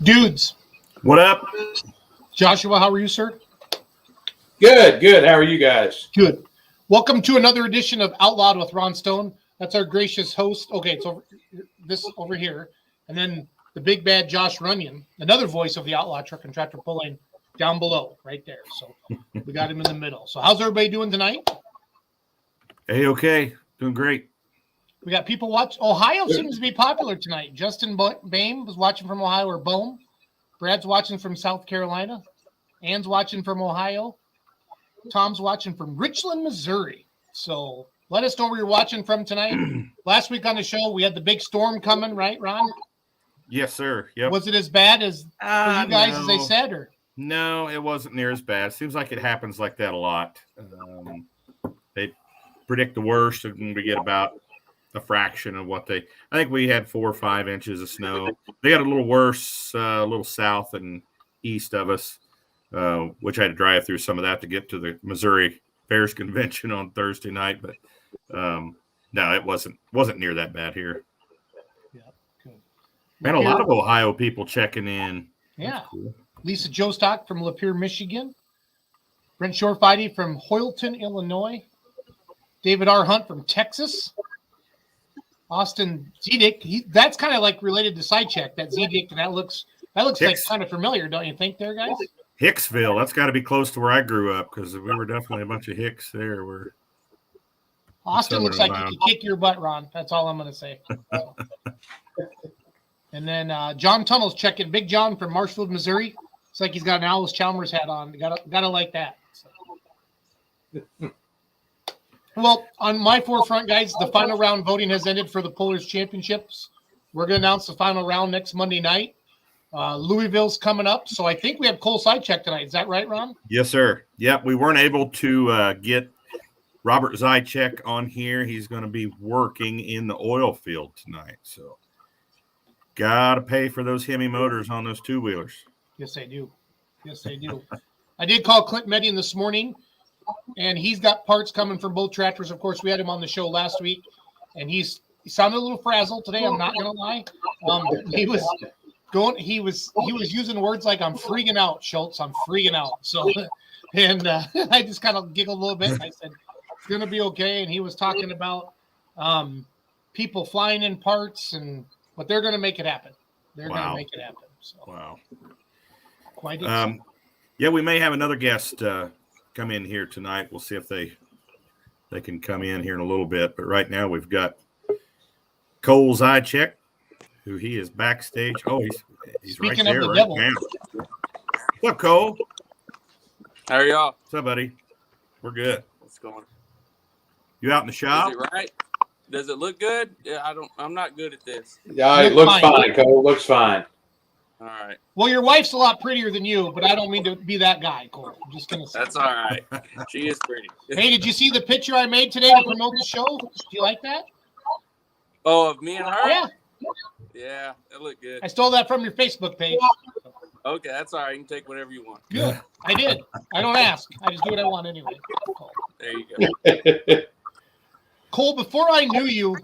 Dudes. What up? Joshua, how are you, sir? Good. How are you guys? Good. Welcome to another edition of Outlawed with Ron Stone. That's our gracious host. Okay, it's over here. And then the big bad Josh Runyon, another voice of the Outlaw Truck and Tractor Pulling, down below, right there. So we got him in the middle. So how's everybody doing tonight? Hey, okay. Doing great. We got people watch. Ohio seems to be popular tonight. Justin Bame was watching from Ohio, or Bohm. Brad's watching from South Carolina. Ann's watching from Ohio. Tom's watching from Richland, Missouri. So let us know where you're watching from tonight. Last week on the show, we had the big storm coming, right, Ron? Yes, sir. Yep. Was it as bad as for you guys as they said? Or no, it wasn't near as bad. Seems like it happens like that a lot. They predict the worst, and we get about a fraction of what I think we had 4 or 5 inches of snow. They got a little worse, a little south and east of us, which I had to drive through some of that to get to the Missouri Fairs Convention on Thursday night. But No, it wasn't near that bad here. Yeah, good. Man, a lot of Ohio people checking in. Yeah. Cool. Lisa Jostock from Lapeer, Michigan. Brent Shorefidey from Hoyleton, Illinois. David R. Hunt from Texas. Austin Zajicek. That's kind of like related to Zajicek, that Zajicek, and that looks like kind of familiar, don't you think there, guys? Hicksville. That's got to be close to where I grew up because we were definitely a bunch of Hicks there. Austin looks like he could kick your butt, Ron. That's all I'm going to say. So. And then John Tunnel's checking. Big John from Marshfield, Missouri. It's like he's got an Alice Chalmers hat on. Gotta like that. So. Well, on my forefront, guys, the final round voting has ended for the Pullers Championships. We're going to announce the final round next Monday night. Louisville's coming up, so I think we have Cole Zajicek tonight. Is that right, Ron? Yes, sir. Yep, we weren't able to get Robert Zajicek on here. He's going to be working in the oil field tonight, so got to pay for those Hemi motors on those two-wheelers. Yes, they do. Yes, they do. I did call Clint Median this morning, and he's got parts coming from both tractors. Of course, we had him on the show last week, and he sounded a little frazzled today. I'm not going to lie. He was using words like, "I'm freaking out, Schultz. I'm freaking out." So, and I just kind of giggled a little bit. And I said, "It's going to be okay." And he was talking about people flying in parts, but they're going to make it happen. They're going to make it happen. So, wow. Quite exciting. Yeah, we may have another guest come in here tonight. We'll see if they can come in here in a little bit. But right now we've got Cole Zajicek, who he is backstage. Oh, he's Speaking right there of the right devil. now. What's up, Cole? How are y'all? What's up, buddy? We're good. What's going on? You out in the shop? Is it right? Does it look good? Yeah, I'm not good at this. Yeah, it looks fine, Cole. Looks fine. All right. Well, your wife's a lot prettier than you, but I don't mean to be that guy, Cole. I'm just going to say. That's all right. She is pretty. Hey, did you see the picture I made today to promote the show? Do you like that? Oh, of me and her? Yeah. Yeah, it looked good. I stole that from your Facebook page. Okay, that's all right. You can take whatever you want. Good. I did. I don't ask. I just do what I want anyway. Cole. There you go. Cole, before I knew you,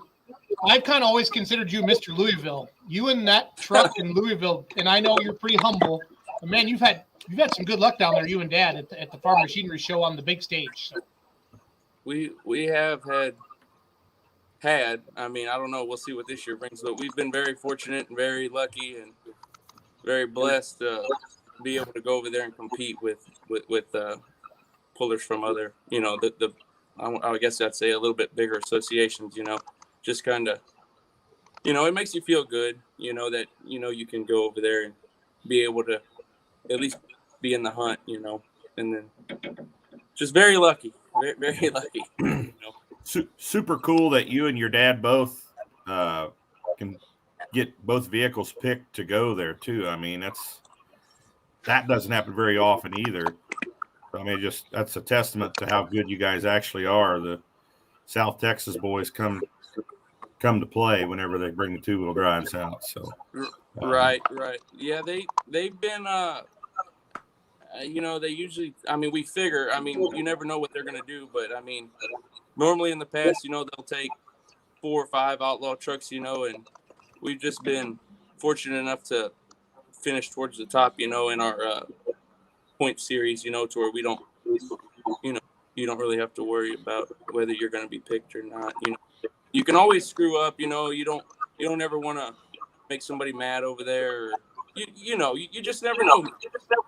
I've kind of always considered you Mr. Louisville. You and that truck in Louisville, and I know you're pretty humble. But man, you've had some good luck down there, you and Dad, at the Farm Machinery Show on the big stage. So. We have had. I mean, I don't know. We'll see what this year brings, but we've been very fortunate and very lucky and very blessed to be able to go over there and compete with pullers from other, I guess I'd say a little bit bigger associations. Just kind of, it makes you feel good, that, you can go over there and be able to at least be in the hunt, and then just very lucky, very, very lucky. Super cool that you and your dad both can get both vehicles picked to go there too. I mean, that doesn't happen very often either. I mean, that's a testament to how good you guys actually are. The South Texas boys come to play whenever they bring the two-wheel drives out. So right. Yeah, they've been they usually, I mean, we figure, I mean, you never know what they're going to do, but I mean, normally in the past, they'll take 4 or 5 outlaw trucks, and we've just been fortunate enough to finish towards the top, in our point series, to where we don't, you don't really have to worry about whether you're going to be picked or not. You can always screw up, you don't ever want to make somebody mad over there. Or, you just never know.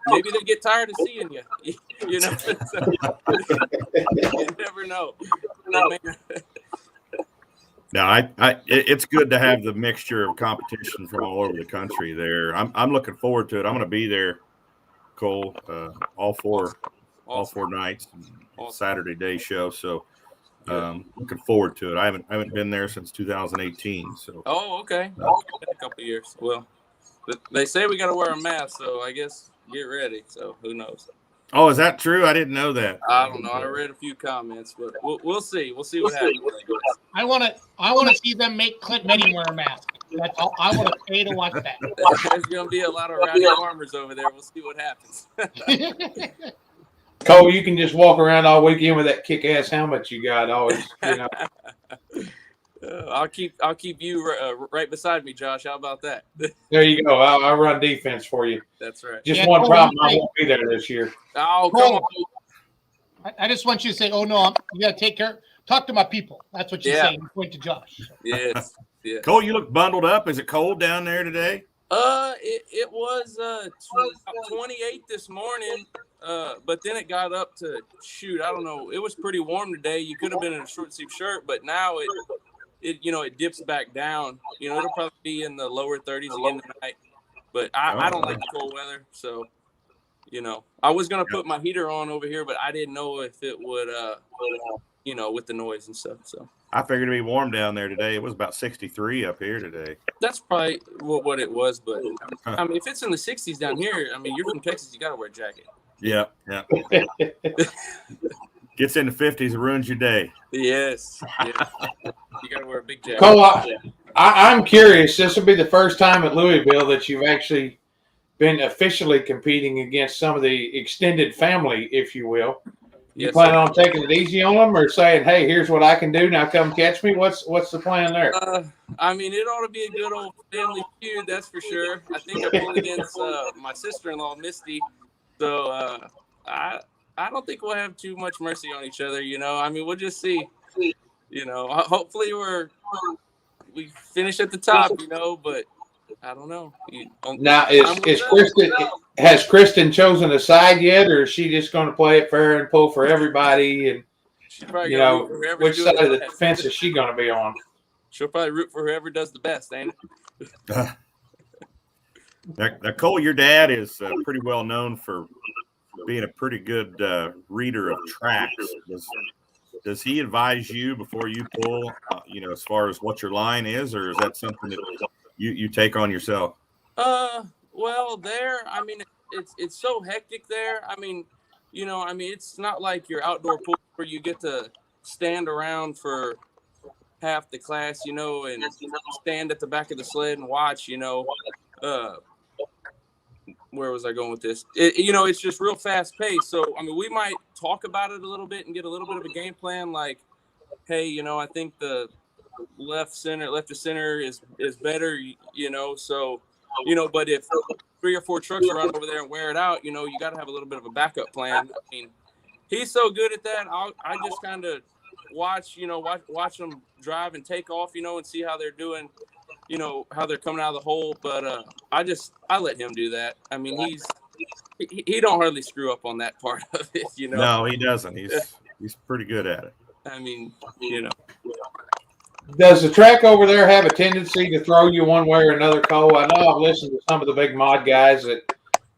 Maybe they get tired of seeing you. You never know. No, it's good to have the mixture of competition from all over the country there. I'm looking forward to it. I'm going to be there, Cole, all four nights, Saturday day show. So looking forward to it. I haven't been there since 2018. So okay, a couple of years. Well, they say we got to wear a mask, so I guess get ready. So who knows? Oh, is that true? I didn't know that. I don't know. I read a few comments, but we'll see. We'll see what happens. I want to see them make Clint Median wear a mask. That's all. I want to pay to watch that. There's going to be a lot of rowdy farmers over there. We'll see what happens. Cole, you can just walk around all weekend with that kick-ass helmet you got always, I'll keep you right beside me, Josh. How about that? There you go. I'll run defense for you. That's right. Just Yeah, one Cole, problem. you I say- won't be there this year. Oh, Cole, come on. I just want you to say, "Oh no, you got to take care. Talk to my people." That's what you Yeah. say. You point to Josh. Yes. Yeah. Cole, you look bundled up. Is it cold down there today? It was 28 this morning. But then it got up to shoot. I don't know. It was pretty warm today. You could have been in a short sleeve shirt, but now it dips back down. It'll probably be in the lower 30s again tonight. But I don't like the cold weather, so I was gonna put my heater on over here, but I didn't know if it would with the noise and stuff. So I figured it'd be warm down there today. It was about 63 up here today. that's probably what it was. But I mean, if it's in the 60s down here, I mean, you're from Texas, you gotta wear a jacket. Yeah. Gets in the 50s, it ruins your day. Yes. You gotta wear a big jacket. Cole, I'm curious. This will be the first time at Louisville that you've actually been officially competing against some of the extended family, if you will. You Yes, plan sir. on taking it easy on them, or saying, "Hey, here's what I can do. Now come catch me." What's the plan there? I mean, it ought to be a good old family feud, that's for sure. I think I pulled against my sister-in-law, Misty. So I don't think we'll have too much mercy on each other. I mean, we'll just see. Hopefully we finish at the top. But I don't know. Now, has Kristen chosen a side yet, or is she just going to play it fair and pull for everybody? And she's probably gonna root for whoever's which doing side of the best. fence is she going to be on? She'll probably root for whoever does the best, ain't it? Now, Cole, your dad is pretty well known for being a pretty good reader of tracks. Does he advise you before you pull, as far as what your line is, or is that something that you take on yourself? Well, there, I mean, it's so hectic there. I mean, it's not like your outdoor pool where you get to stand around for half the class, and stand at the back of the sled and watch, where was I going with this? It's just real fast paced. So, I mean, we might talk about it a little bit and get a little bit of a game plan. Like, hey, I think the left to center is better, So, but if 3 or 4 trucks run over there and wear it out, you got to have a little bit of a backup plan. I mean, he's so good at that. I just kind of watch them drive and take off, and see how they're doing. How they're coming out of the hole, but I let him do that. I mean, he don't hardly screw up on that part of it, No, he doesn't. He's pretty good at it. I mean, Does the track over there have a tendency to throw you one way or another, Cole? I know I've listened to some of the big mod guys that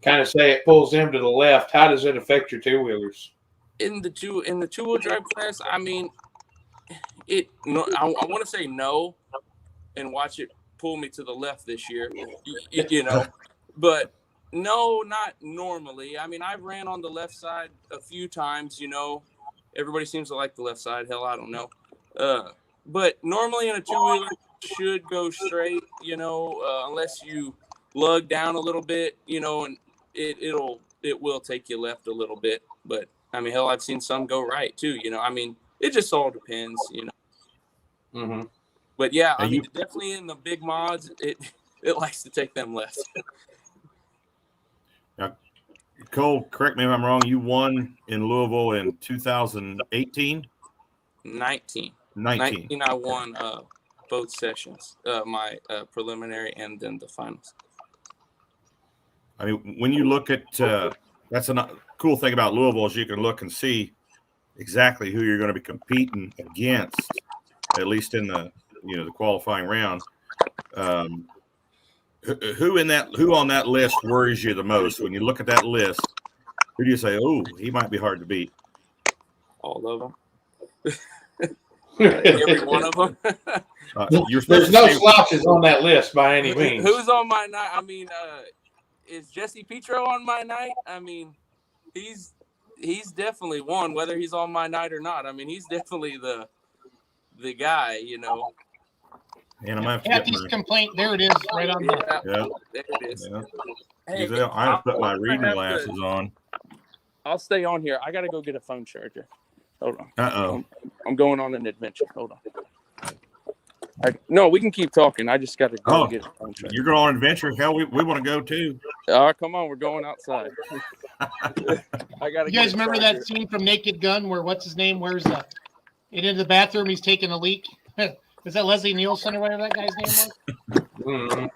kind of say it pulls them to the left. How does it affect your two-wheelers? in the two-wheel drive class, I mean, I want to say no, and watch it pull me to the left this year, but no, not normally. I mean, I've ran on the left side a few times, everybody seems to like the left side. Hell, I don't know. But normally in a two-wheeler should go straight, unless you lug down a little bit, and it will take you left a little bit. But I mean, hell, I've seen some go right too, I mean, it just all depends, Mm-hmm. But yeah, I mean, definitely in the big mods, it likes to take them left. Now, Cole, correct me if I'm wrong. You won in Louisville in 2018? 19, I won both sessions, my preliminary and then the finals. I mean, when you look at that's a cool thing about Louisville is you can look and see exactly who you're going to be competing against, at least in the the qualifying round. Who on that list worries you the most? When you look at that list, who do you say, oh, he might be hard to beat? All of them. Every one of them. There's no slouches on that list by any means. Who's on my night? I mean, is Jesse Petro on my night? I mean, he's definitely one, whether he's on my night or not. I mean, he's definitely the guy, And I'm going to Kathy's complaint. There it is, right on the. Yeah. There it is. Yeah. Hey, I have to put my reading glasses on. I'll stay on here. I got to go get a phone charger. Hold on. Uh-oh. I'm going on an adventure. Hold on. No, we can keep talking. I just got to go get a phone check. You're going on an adventure. Hell, we want to go too. Come on, we're going outside. I got to. You guys remember that scene from Naked Gun where what's his name wears into the bathroom? He's taking a leak. Is that Leslie Nielsen or whatever that guy's name was?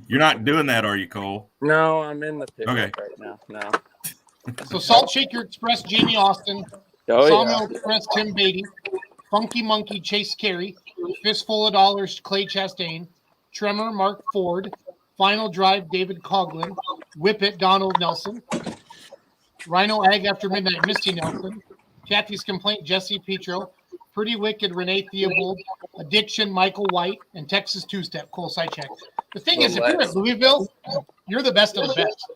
You're not doing that, are you, Cole? No, I'm in the pickup Okay. right now. No. So Salt Shaker Express, Jamie Austin. Sawmill Express, Tim Beatty. Funky Monkey, Chase Carey. Fistful of Dollars, Clay Chastain. Tremor, Mark Ford. Final Drive, David Coughlin. Whip It, Donald Nelson. Rhino Ag After Midnight, Misty Nelson. Kathy's Complaint, Jesse Petro. Pretty Wicked, Renee Theobald. Addiction, Michael White. And Texas Two-Step, Cole Zajicek. The thing is, if you're at Louisville, you're the best of the best.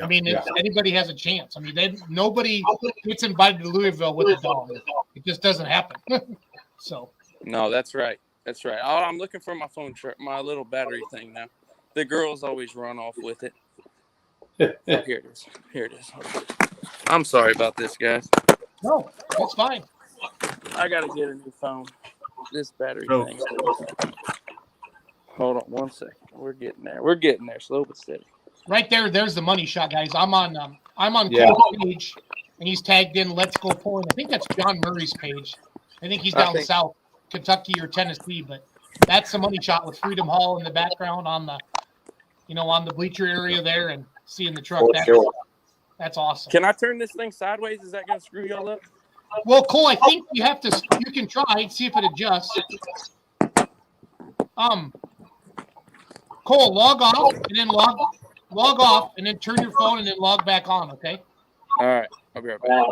I mean, if anybody has a chance. I mean, nobody gets invited to Louisville with a dog. It just doesn't happen. So. No, that's right. That's right. Oh, I'm looking for my phone, my little battery thing now. The girls always run off with it. Here it is. Here it is. I'm sorry about this, guys. No, that's fine. I got to get a new phone. This battery thing. Hold on 1 second. We're getting there. We're getting there, slow but steady. Right there, there's the money shot, guys. I'm on Cole's page, and he's tagged in Let's Go Pulling. I think that's John Murray's page. I think he's down south, Kentucky or Tennessee, but that's the money shot with Freedom Hall in the background on the, on the bleacher area there and seeing the truck. That's awesome. Can I turn this thing sideways? Is that going to screw y'all up? Well, Cole, I think you can try and see if it adjusts. Cole, log off and then log off and then turn your phone and then log back on, okay? All right. I'll be right back.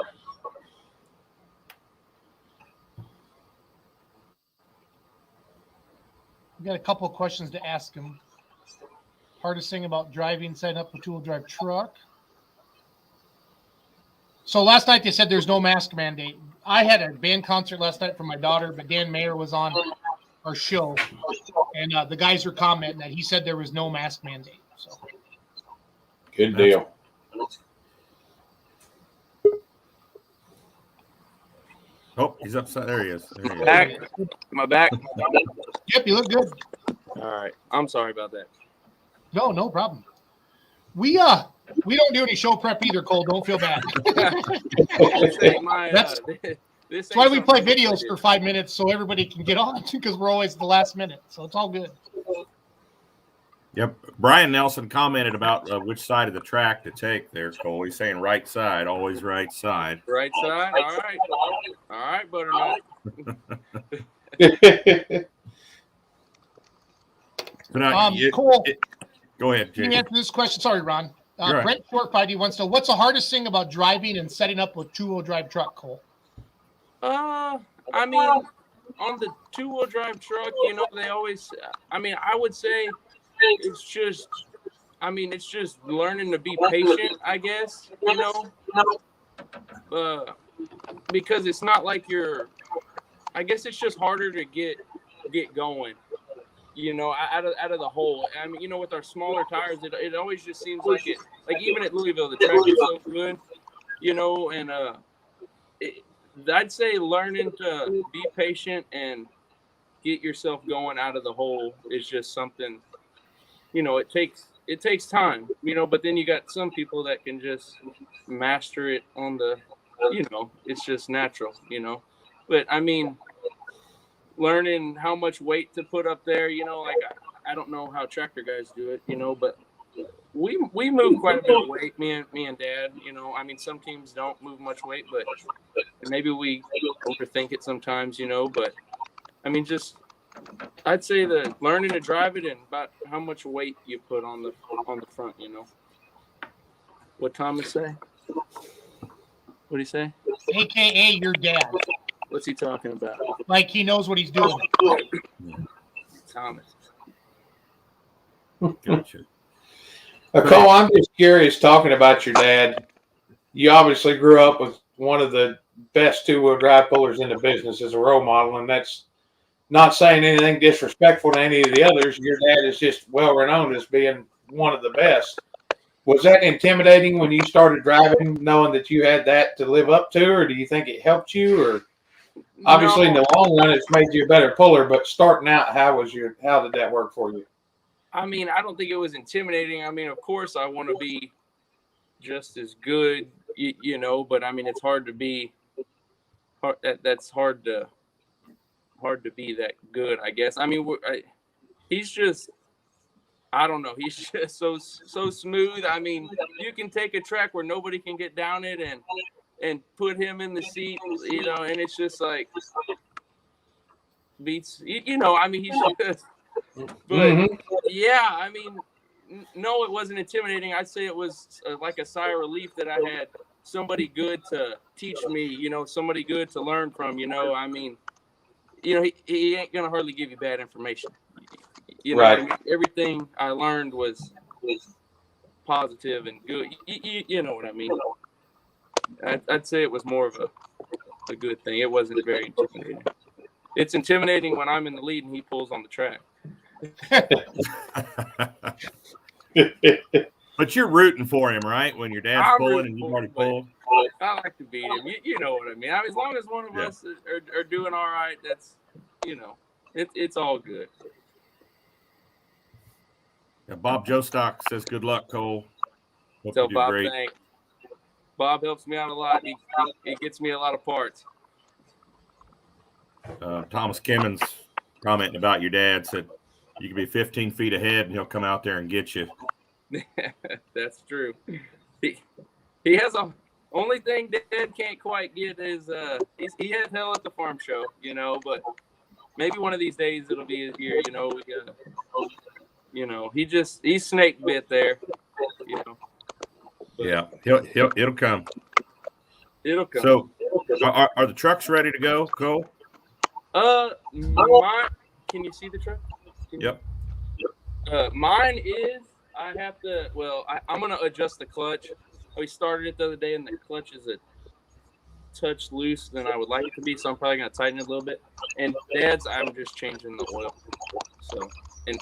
We got a couple of questions to ask him. Hardest thing about driving, setting up a two-wheel drive truck. So last night they said there's no mask mandate. I had a band concert last night for my daughter, but Dan Mayer was on our show, and the guys were commenting that he said there was no mask mandate. So good deal. Oh, he's upside. There he is. Back. Am I back? Yep, you look good. All right. I'm sorry about that. No problem. We don't do any show prep either, Cole. Don't feel bad. That's why we play videos for 5 minutes so everybody can get on, because we're always the last minute. So it's all good. Yep. Brian Nelson commented about which side of the track to take there, Cole. He's saying right side, always right side. Right side? All right. All right, Butternut. Cole, go ahead, can you answer this question? Sorry, Ron. Brent Shortfighty wants to know, what's the hardest thing about driving and setting up a two-wheel drive truck, Cole? I mean, on the two-wheel drive truck, they always, I would say it's just learning to be patient, I guess, because it's not like I guess it's just harder to get going, out of the hole. I mean, with our smaller tires, it always just seems like even at Louisville, the track is so good, and I'd say learning to be patient and get yourself going out of the hole is just something, it takes time, but then you got some people that can just master it on the, it's just natural, but I mean, learning how much weight to put up there, I don't know how tractor guys do it, but we move quite a bit of weight, me and Dad, some teams don't move much weight, but maybe we overthink it sometimes, but I'd say the learning to drive it and about how much weight you put on the front, What Thomas say? What'd he say? AKA your dad. What's he talking about? Like he knows what he's doing. Thomas. Gotcha. Cole, I'm just curious, talking about your dad. You obviously grew up with one of the best two-wheel drive pullers in the business as a role model, and that's not saying anything disrespectful to any of the others. Your dad is just well-renowned as being one of the best. Was that intimidating when you started driving, knowing that you had that to live up to, or do you think it helped you? Or Obviously, in No, the long run, it's made you a better puller. But starting out, how did that work for you? I mean, I don't think it was intimidating. I mean, of course, I want to be just as good, you know. But I mean, it's hard to be. That's hard to be that good, I guess. I mean, he's just. I don't know. He's just so smooth. I mean, you can take a track where nobody can get down it and put him in the seat, you know, and it's just like beats. You know, I mean, he's just. But yeah, I mean, no, it wasn't intimidating. I'd say it was like a sigh of relief that I had somebody good to teach me, you know, somebody good to learn from, you know. I mean, you know, he ain't gonna hardly give you bad information. You know, Right. I mean, everything I learned was positive and good. You know what I mean? I'd say it was more of a good thing. It wasn't very intimidating. It's intimidating when I'm in the lead and he pulls on the track. But you're rooting for him, right? When your dad's I'm pulling rooting and you've for already him, but pulled. I like to beat him. You know what I mean? As long as one of us are doing all right, that's, you know, it's all good. Yeah, Bob Jostock says, "Good luck, Cole. Hope So you do Bob, great." thanks. Bob helps me out a lot. He gets me a lot of parts. Thomas Kimmons commenting about your dad said you could be 15 feet ahead and he'll come out there and get you. That's true. He has a only thing Dad can't quite get is he has hell at the farm show, you know, but maybe one of these days it'll be here, you know. You know, he's snake bit there, you know. But Yeah, it'll come. It'll come. So, are the trucks ready to go, Cole? Mine. Can you see the truck? Yep. Mine is. I have to. Well, I'm gonna adjust the clutch. We started it the other day, and the clutch is a touch loose than I would like it to be, so I'm probably gonna tighten it a little bit. And Dad's, I'm just changing the oil. So, and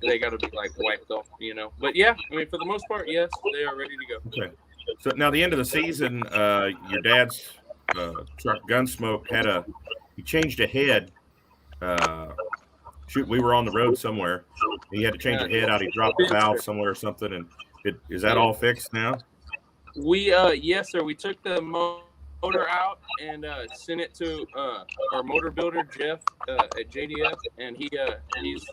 they got to be like wiped off, you know. But yeah, I mean, for the most part, yes, they are ready to go. Okay. So now the end of the season, your dad's truck Gunsmoke he changed a head. We were on the road somewhere. He had to change a head out. He dropped the valve somewhere or something. And is that all fixed now? We yes, sir. We took the motor out and sent it to our motor builder Jeff at JDF, and he's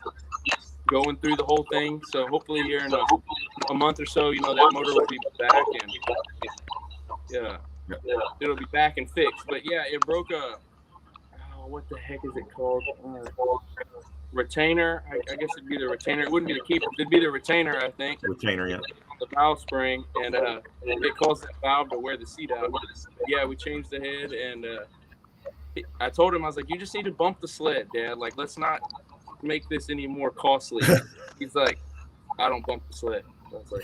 going through the whole thing. So hopefully here in a month or so, you know, that motor will be back and it'll be back and fixed. But yeah, it broke what the heck is it called? Retainer. I guess it'd be the retainer. It wouldn't be the keeper. It'd be the retainer, I think. Retainer, yeah. The valve spring, and it caused that valve to wear the seat out. Yeah, we changed the head, and I told him, I was like, you just need to bump the sled, Dad. Like, let's not make this any more costly. He's like, I don't bump the sled. I was like,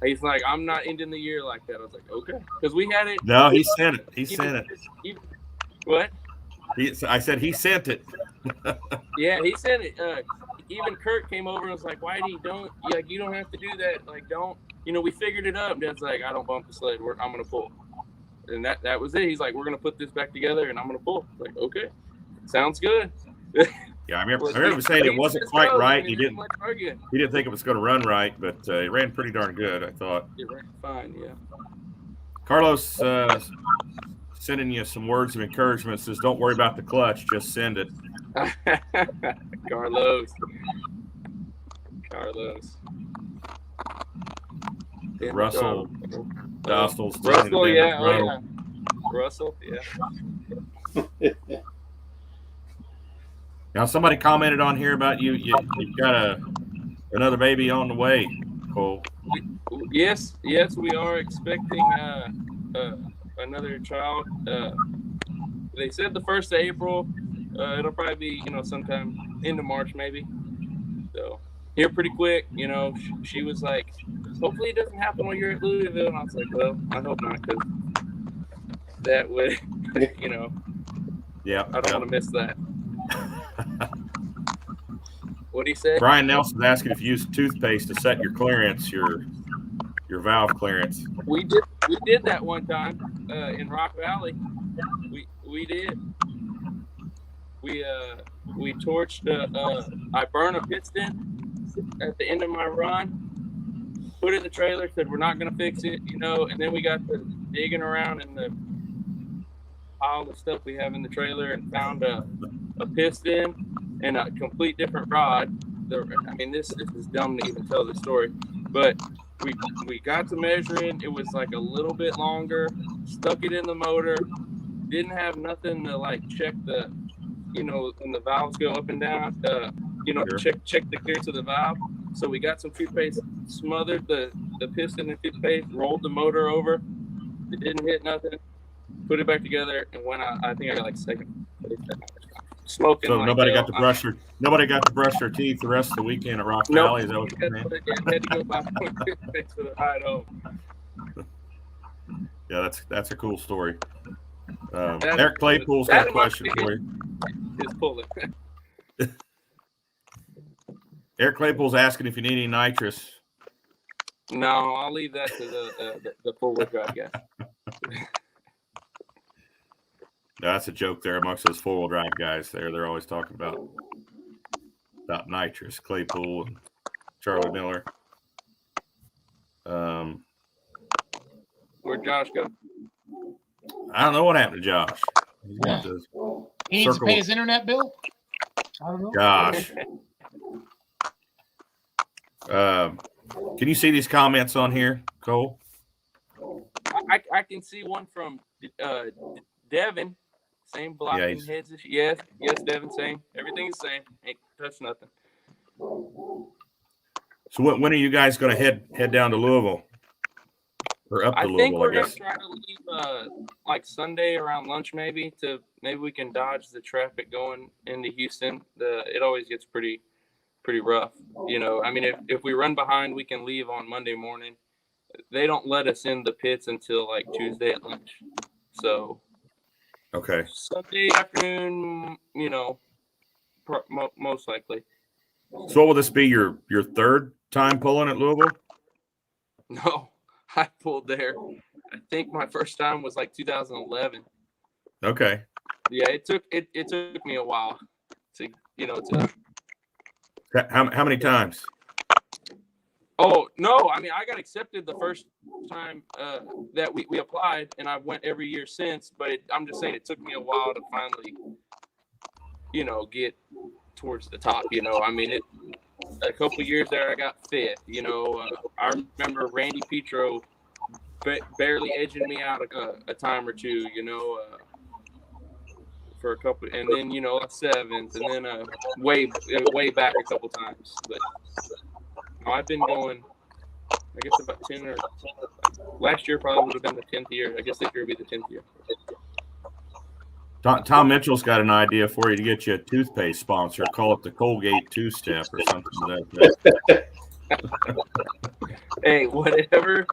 he's like, I'm not ending the year like that. I was like, okay, because we had it. No, he sent it. He sent it. What? I said he sent it. Yeah, he sent it. Even Kurt came over and was like, "Whitey, you don't have to do that. Like, don't, you know, we figured it up." Dad's like, "I don't bump the sled. I'm gonna pull," and that was it. He's like, "We're gonna put this back together, and I'm gonna pull." Like, okay, sounds good. Yeah, I remember saying it wasn't quite right. He didn't think it was going to run right, but it ran pretty darn good, I thought. It ran fine, yeah. Carlos sending you some words of encouragement. Says, "Don't worry about the clutch. Just send it." Carlos. Russell. Russell, yeah. Oh, yeah. Russell, yeah. Now, somebody commented on here about you've got another baby on the way, Cole. Yes, we are expecting another child. They said the 1st of April. It'll probably be, you know, sometime into March maybe. So here pretty quick, you know. She was like, hopefully it doesn't happen while you're at Louisville. And I was like, well, I hope not, because that would, you know. Yeah, I don't want to miss that. What do you say? Brian Nelson's asking if you use toothpaste to set your clearance, your valve clearance. We did that one time in Rock Valley. We did. We torched. I burned a piston at the end of my run. Put it in the trailer. Said we're not gonna fix it, And then we got to digging around in the pile of stuff we have in the trailer and found a piston and a complete different rod. This is dumb to even tell the story, but we got to measuring. It was like a little bit longer. Stuck it in the motor. Didn't have nothing to like check the, when the valves go up and down. Sure. check the clearance of the valve. So we got some toothpaste, smothered the piston in toothpaste, rolled the motor over. It didn't hit nothing. Put it back together and went out. I think I got like second. Smoking. So like nobody hell. got to brush their teeth the rest of the weekend at Rock Nope. Valley. Is that what you're saying? Had to go buy toothpaste for the ride home. Yeah, that's a cool story. Eric Claypool's got a question for you. Just pull it. Eric Claypool's asking if you need any nitrous. No, I'll leave that to the four-wheel drive guy. No, that's a joke there amongst those four-wheel drive guys. They're always talking about nitrous. Claypool and Charlie Miller. Where'd Josh go? I don't know what happened to Josh. Yeah. He needs to pay his internet bill. I don't know. Gosh. Can you see these comments on here, Cole? I can see one from Devin. Same blocking heads. Yes, Devin. Same. Everything's the same. Ain't touched nothing. So when are you guys going to head down to Louisville? Or up to Louisville, think we're I guess. going to try to leave like Sunday around lunch maybe we can dodge the traffic going into Houston. It always gets pretty rough. If we run behind, we can leave on Monday morning. They don't let us in the pits until like Tuesday at lunch. So Okay. Sunday afternoon, most likely. So what will this be, your third time pulling at Louisville? No, I pulled there. I think my first time was like 2011. Okay. Yeah, it took me a while to. How many times? Oh no! I got accepted the first time that we applied, and I went every year since. But I'm just saying, it took me a while to finally, get towards the top. A couple of years there, I got fifth. I remember Randy Petro barely edging me out a time or two. For a couple, and then seventh, and then way back a couple times. But I've been going, I guess about 10 or last year probably would have been the 10th year. I guess this year would be the 10th year. Tom Mitchell's got an idea for you to get you a toothpaste sponsor. Call it the Colgate two-step or something like that. Hey, whatever.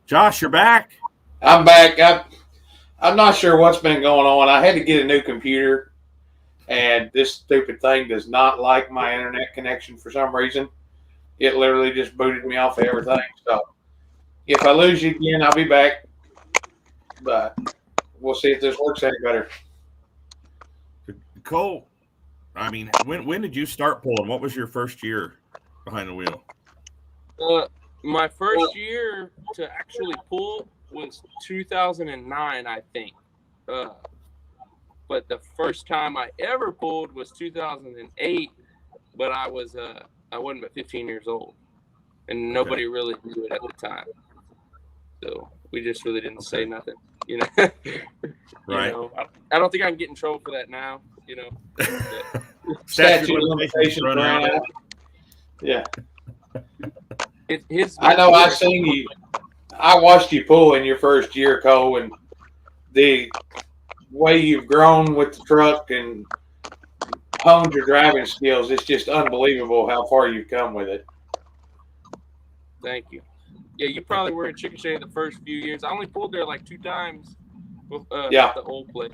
Josh, you're back. I'm back. I'm not sure what's been going on. I had to get a new computer, and this stupid thing does not like my internet connection for some reason. It literally just booted me off of everything. So if I lose you again, I'll be back. But we'll see if this works any better. Cole, when did you start pulling? What was your first year behind the wheel? My first year to actually pull was 2009, I think. But the first time I ever pulled was 2008. But I wasn't but 15 years old, and nobody really knew it at the time. So we just really didn't say nothing, Right. I don't think I can get in trouble for that now, Statute of limitations run out. Yeah. I know. I've seen you. I watched you pull in your first year, Cole, and the way you've grown with the truck and honed your driving skills. It's just unbelievable how far you've come with it. Thank you. Yeah, you probably were in Chickasha the first few years. I only pulled there like 2 times with the old place.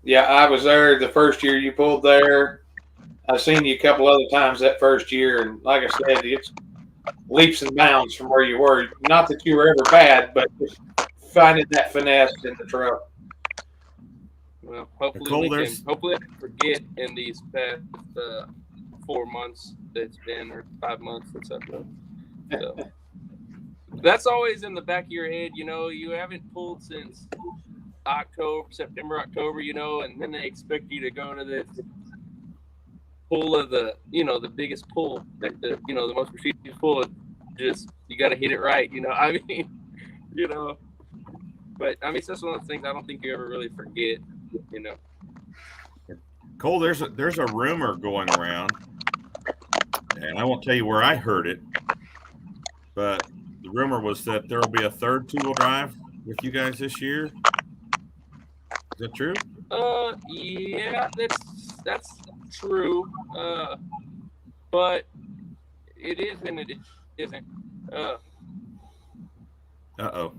Yeah, I was there the first year you pulled there. I've seen you a couple other times that first year, and like I said, leaps and bounds from where you were. Not that you were ever bad, but just finding that finesse in the truck. Well, hopefully Cole, hopefully I can forget in these past 4 months that's been, or 5 months, what's up, bro? So that's always in the back of your head, you haven't pulled since September, October, and then they expect you to go to this pull of the biggest pull, the most prestigious pull. Just, you got to hit it right, I mean, but I mean, it's just one of those things I don't think you ever really forget, Cole, there's a rumor going around, and I won't tell you where I heard it, but the rumor was that there will be a third two-wheel drive with you guys this year. Is that true? Yeah, that's true. But it is and it isn't. Uh-oh.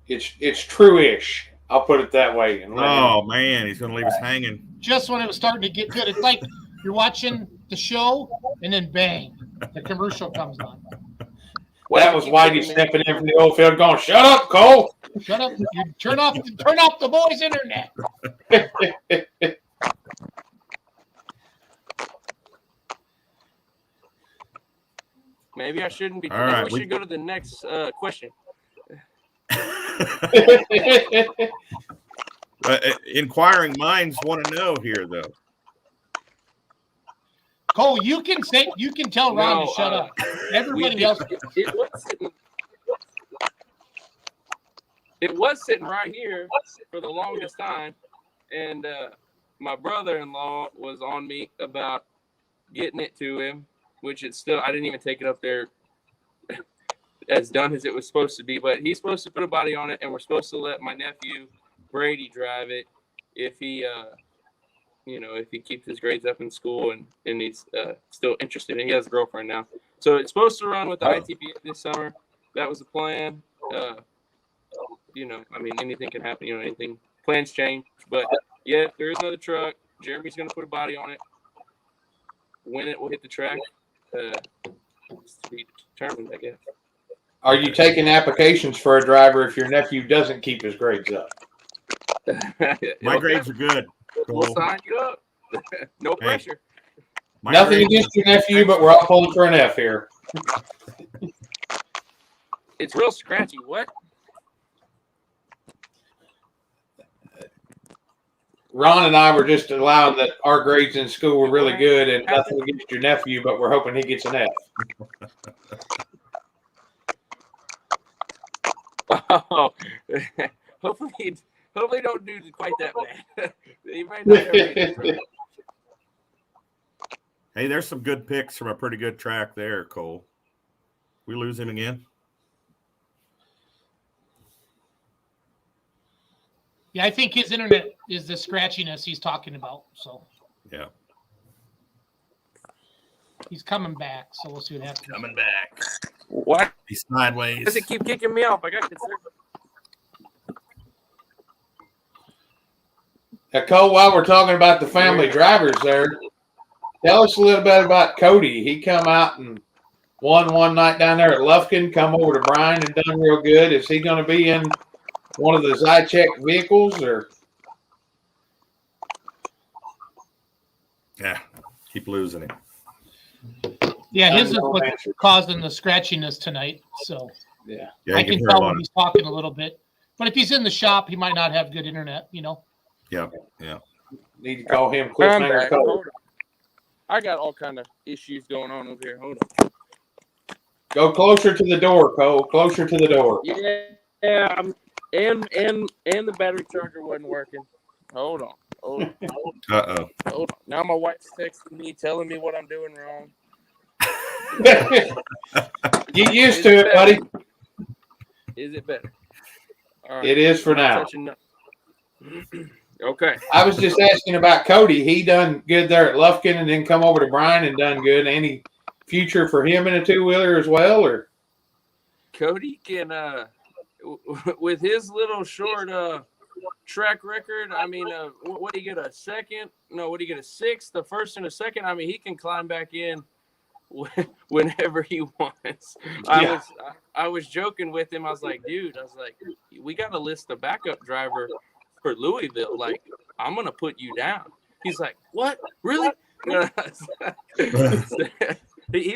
It's true-ish. I'll put it that way. Oh, man, he's going to leave us hanging. Just when it was starting to get good. It's like you're watching the show, and then bang, the commercial comes on. That was Whitey stepping in from the old field going, "Shut up, Cole. Shut up. You turn off the boys' internet." Maybe I shouldn't be. All right, we should go to the next question. Inquiring minds want to know here, though. Cole, you can tell Ron to shut up. Everybody else. It was sitting right here for the longest time, and my brother-in-law was on me about getting it to him, which it's still, I didn't even take it up there as done as it was supposed to be, but he's supposed to put a body on it, and we're supposed to let my nephew Brady drive it if he if he keeps his grades up in school and he's still interested. And he has a girlfriend now, so it's supposed to run with the ITP this summer. That was the plan. I mean, anything can happen. Anything, plans change, but yeah, there is another truck. Jeremy's going to put a body on it. When it will hit the track, it's to be determined, I guess. Are you taking applications for a driver if your nephew doesn't keep his grades up? My grades are good. We'll sign you up. No pressure. Nothing against your nephew, but we're all pulling for an F here. It's real scratchy. What? Ron and I were just allowing that our grades in school were really good, and nothing against your nephew, but we're hoping he gets an F. Oh, hopefully don't do quite that bad. He might not ever get it. Hey, there's some good picks from a pretty good track there, Cole. We lose him again? Yeah, I think his internet is the scratchiness he's talking about. So yeah, he's coming back. So we'll see what happens. Coming back. What? He's sideways. Does it keep kicking me off? I got concerned. Now, Cole, while we're talking about the family drivers there, tell us a little bit about Cody. He come out and won one night down there at Lufkin, come over to Bryan and done real good. Is he going to be in one of the Zajicek vehicles, or? Yeah, keep losing it. Yeah, his is what's causing the scratchiness tonight. So yeah, I can tell when he's talking a little bit. But if he's in the shop, he might not have good internet, Yeah. Need to call him Cliffhanger Cole. I got all kind of issues going on over here. Hold on. Go closer to the door, Cole. Closer to the door. Yeah. And the battery charger wasn't working. Hold on. Uh-oh. Hold on. Now my wife's texting me, telling me what I'm doing wrong. Get used to it, buddy. Is it better? All right. It is for now. Okay. I was just asking about Cody. He done good there at Lufkin and then come over to Bryan and done good. Any future for him in a two-wheeler as well, or? Cody can, with his little short track record, I mean, what did he get, a second? No, what did he get, a sixth, the first and a second? I mean, he can climb back in whenever he wants. I was joking with him. I was like, dude, we got to list a backup driver for Louisville. Like, I'm gonna put you down. He's like, what? Really? He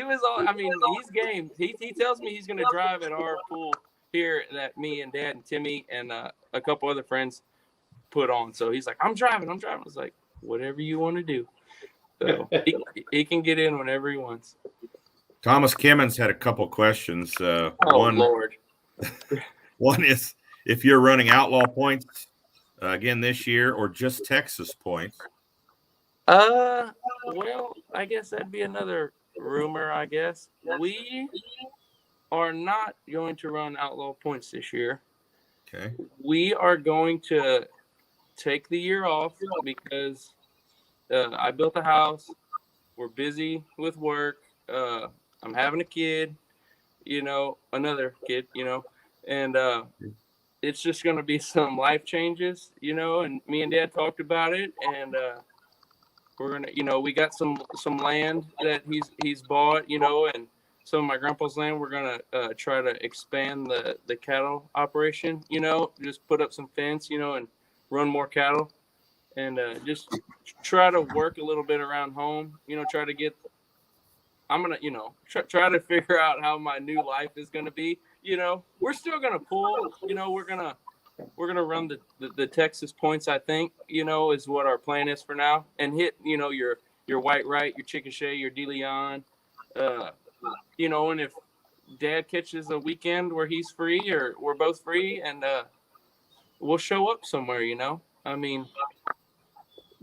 was all. I mean, he's game. He tells me he's gonna drive at our pool here that me and Dad and Timmy and a couple other friends put on. So he's like, I'm driving. I was like, whatever you want to do. So he can get in whenever he wants. Thomas Kimmons had a couple questions. Lord. One is if you're running outlaw points again this year or just Texas points. Well, I guess that'd be another rumor, I guess. We are not going to run outlaw points this year. Okay. We are going to take the year off because I built a house. We're busy with work. I'm having a kid, another kid, and it's just going to be some life changes, and me and Dad talked about it, and we're going to, we got some land that he's bought, and some of my grandpa's land. We're going to try to expand the cattle operation, just put up some fence, and run more cattle, and just try to work a little bit around home, try to get, I'm going to, try to figure out how my new life is going to be. We're still going to pull, we're going to run the Texas points, I think, is what our plan is for now, and hit, your White Right, your Chickasha, your De Leon, and if Dad catches a weekend where he's free or we're both free, and we'll show up somewhere, I mean,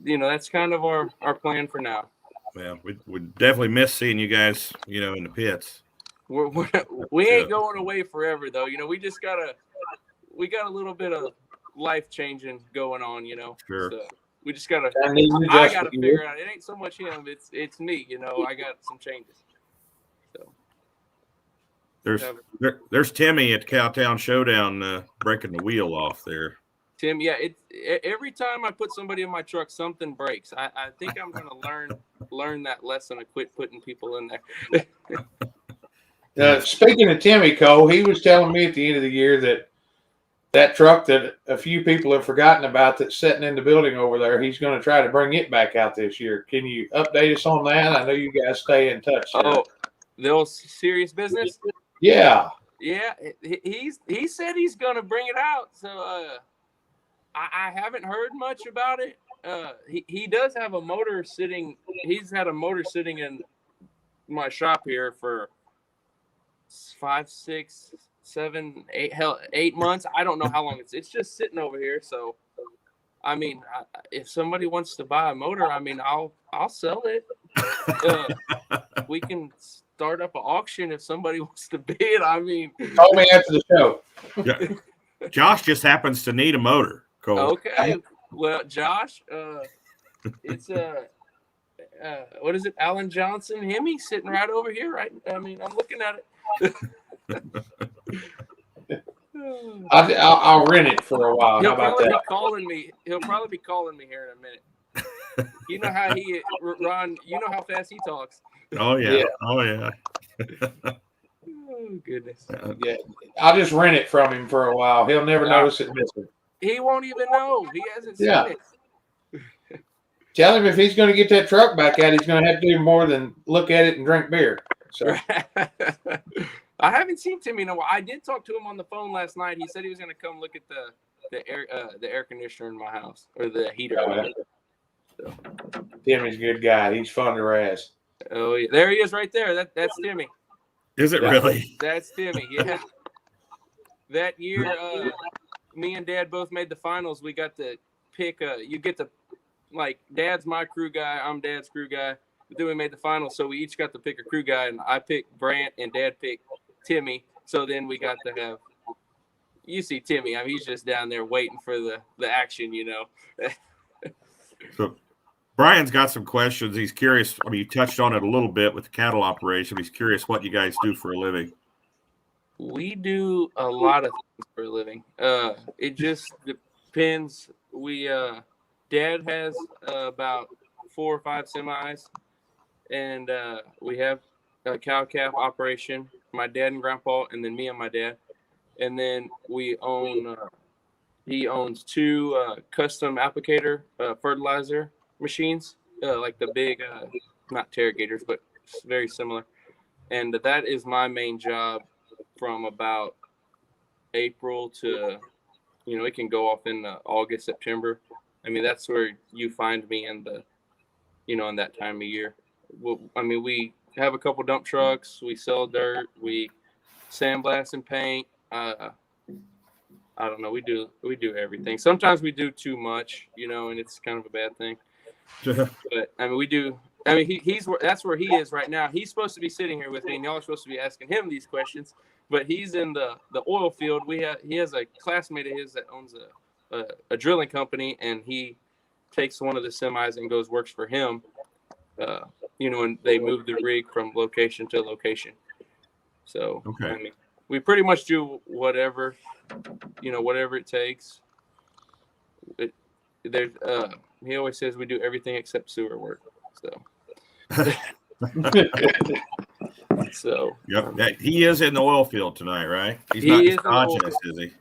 that's kind of our plan for now. Well, we definitely miss seeing you guys, in the pits. We ain't going away forever, though. We just we got a little bit of life changing going on, Sure. So we just gotta. I gotta figure it out. It ain't so much him; it's me. I got some changes. So there's Timmy at Cowtown Showdown breaking the wheel off there. Tim, yeah, every time I put somebody in my truck, something breaks. I think I'm gonna learn that lesson and quit putting people in there. Speaking of Timmy, Cole, he was telling me at the end of the year that truck that a few people have forgotten about that's sitting in the building over there, he's going to try to bring it back out this year. Can you update us on that? I know you guys stay in touch. Oh, the old serious business? Yeah. Yeah, he said he's going to bring it out. So I haven't heard much about it. He does have a motor sitting. He's had a motor sitting in my shop here for 5, 6, 7, 8 months. I don't know how long it's just sitting over here. So, I mean, if somebody wants to buy a motor, I mean, I'll sell it. We can start up an auction if somebody wants to bid. I mean, call me after the show. Yeah. Josh just happens to need a motor. Cole. Okay. Well, Josh, it's what is it? Alan Johnson Hemi sitting right over here, right? I mean, I'm looking at it. I'll rent it for a while. How about that? He'll probably be calling me here in a minute. You know how Ron. You know how fast he talks. Oh yeah. Oh yeah. Oh goodness. Yeah, I'll just rent it from him for a while. He'll never notice it missing. He won't even know. He hasn't seen it. Tell him if he's going to get that truck back out, he's going to have to do more than look at it and drink beer. So I haven't seen Timmy in a while. I did talk to him on the phone last night. He said he was going to come look at the air conditioner in my house, or the heater. So. Timmy's a good guy. He's fun to razz. Oh yeah, there he is, right there. That's Timmy. Is it really? That's Timmy. Yeah. That year, me and Dad both made the finals. We got to pick. You get to, like, Dad's my crew guy. I'm Dad's crew guy. But then we made the finals, so we each got to pick a crew guy, and I picked Brant, and Dad picked Timmy. So then we got to have. You see Timmy. I mean, he's just down there waiting for the action, So Brian's got some questions. He's curious. I mean, you touched on it a little bit with the cattle operation. He's curious what you guys do for a living. We do a lot of things for a living. It just depends. Dad has about 4 or 5 semis, and we have cow-calf operation. My dad and grandpa, and then me and my dad. And then we own, he owns 2 custom applicator fertilizer machines, like the big, not Terragators, but very similar. And that is my main job from about April to, it can go off in August, September. I mean, that's where you find me in in that time of year. We have a couple dump trucks. We sell dirt. We sandblast and paint. I don't know. We do everything. Sometimes we do too much, and it's kind of a bad thing. But we do. That's where he is right now. He's supposed to be sitting here with me, and y'all are supposed to be asking him these questions. But he's in the oil field. He has a classmate of his that owns a drilling company, and he takes one of the semis and works for him. And they move the rig from location to location. So okay. We pretty much do whatever it takes. He always says we do everything except sewer work. So. Yep. He is in the oil field tonight, right? He's not exogenous, is he?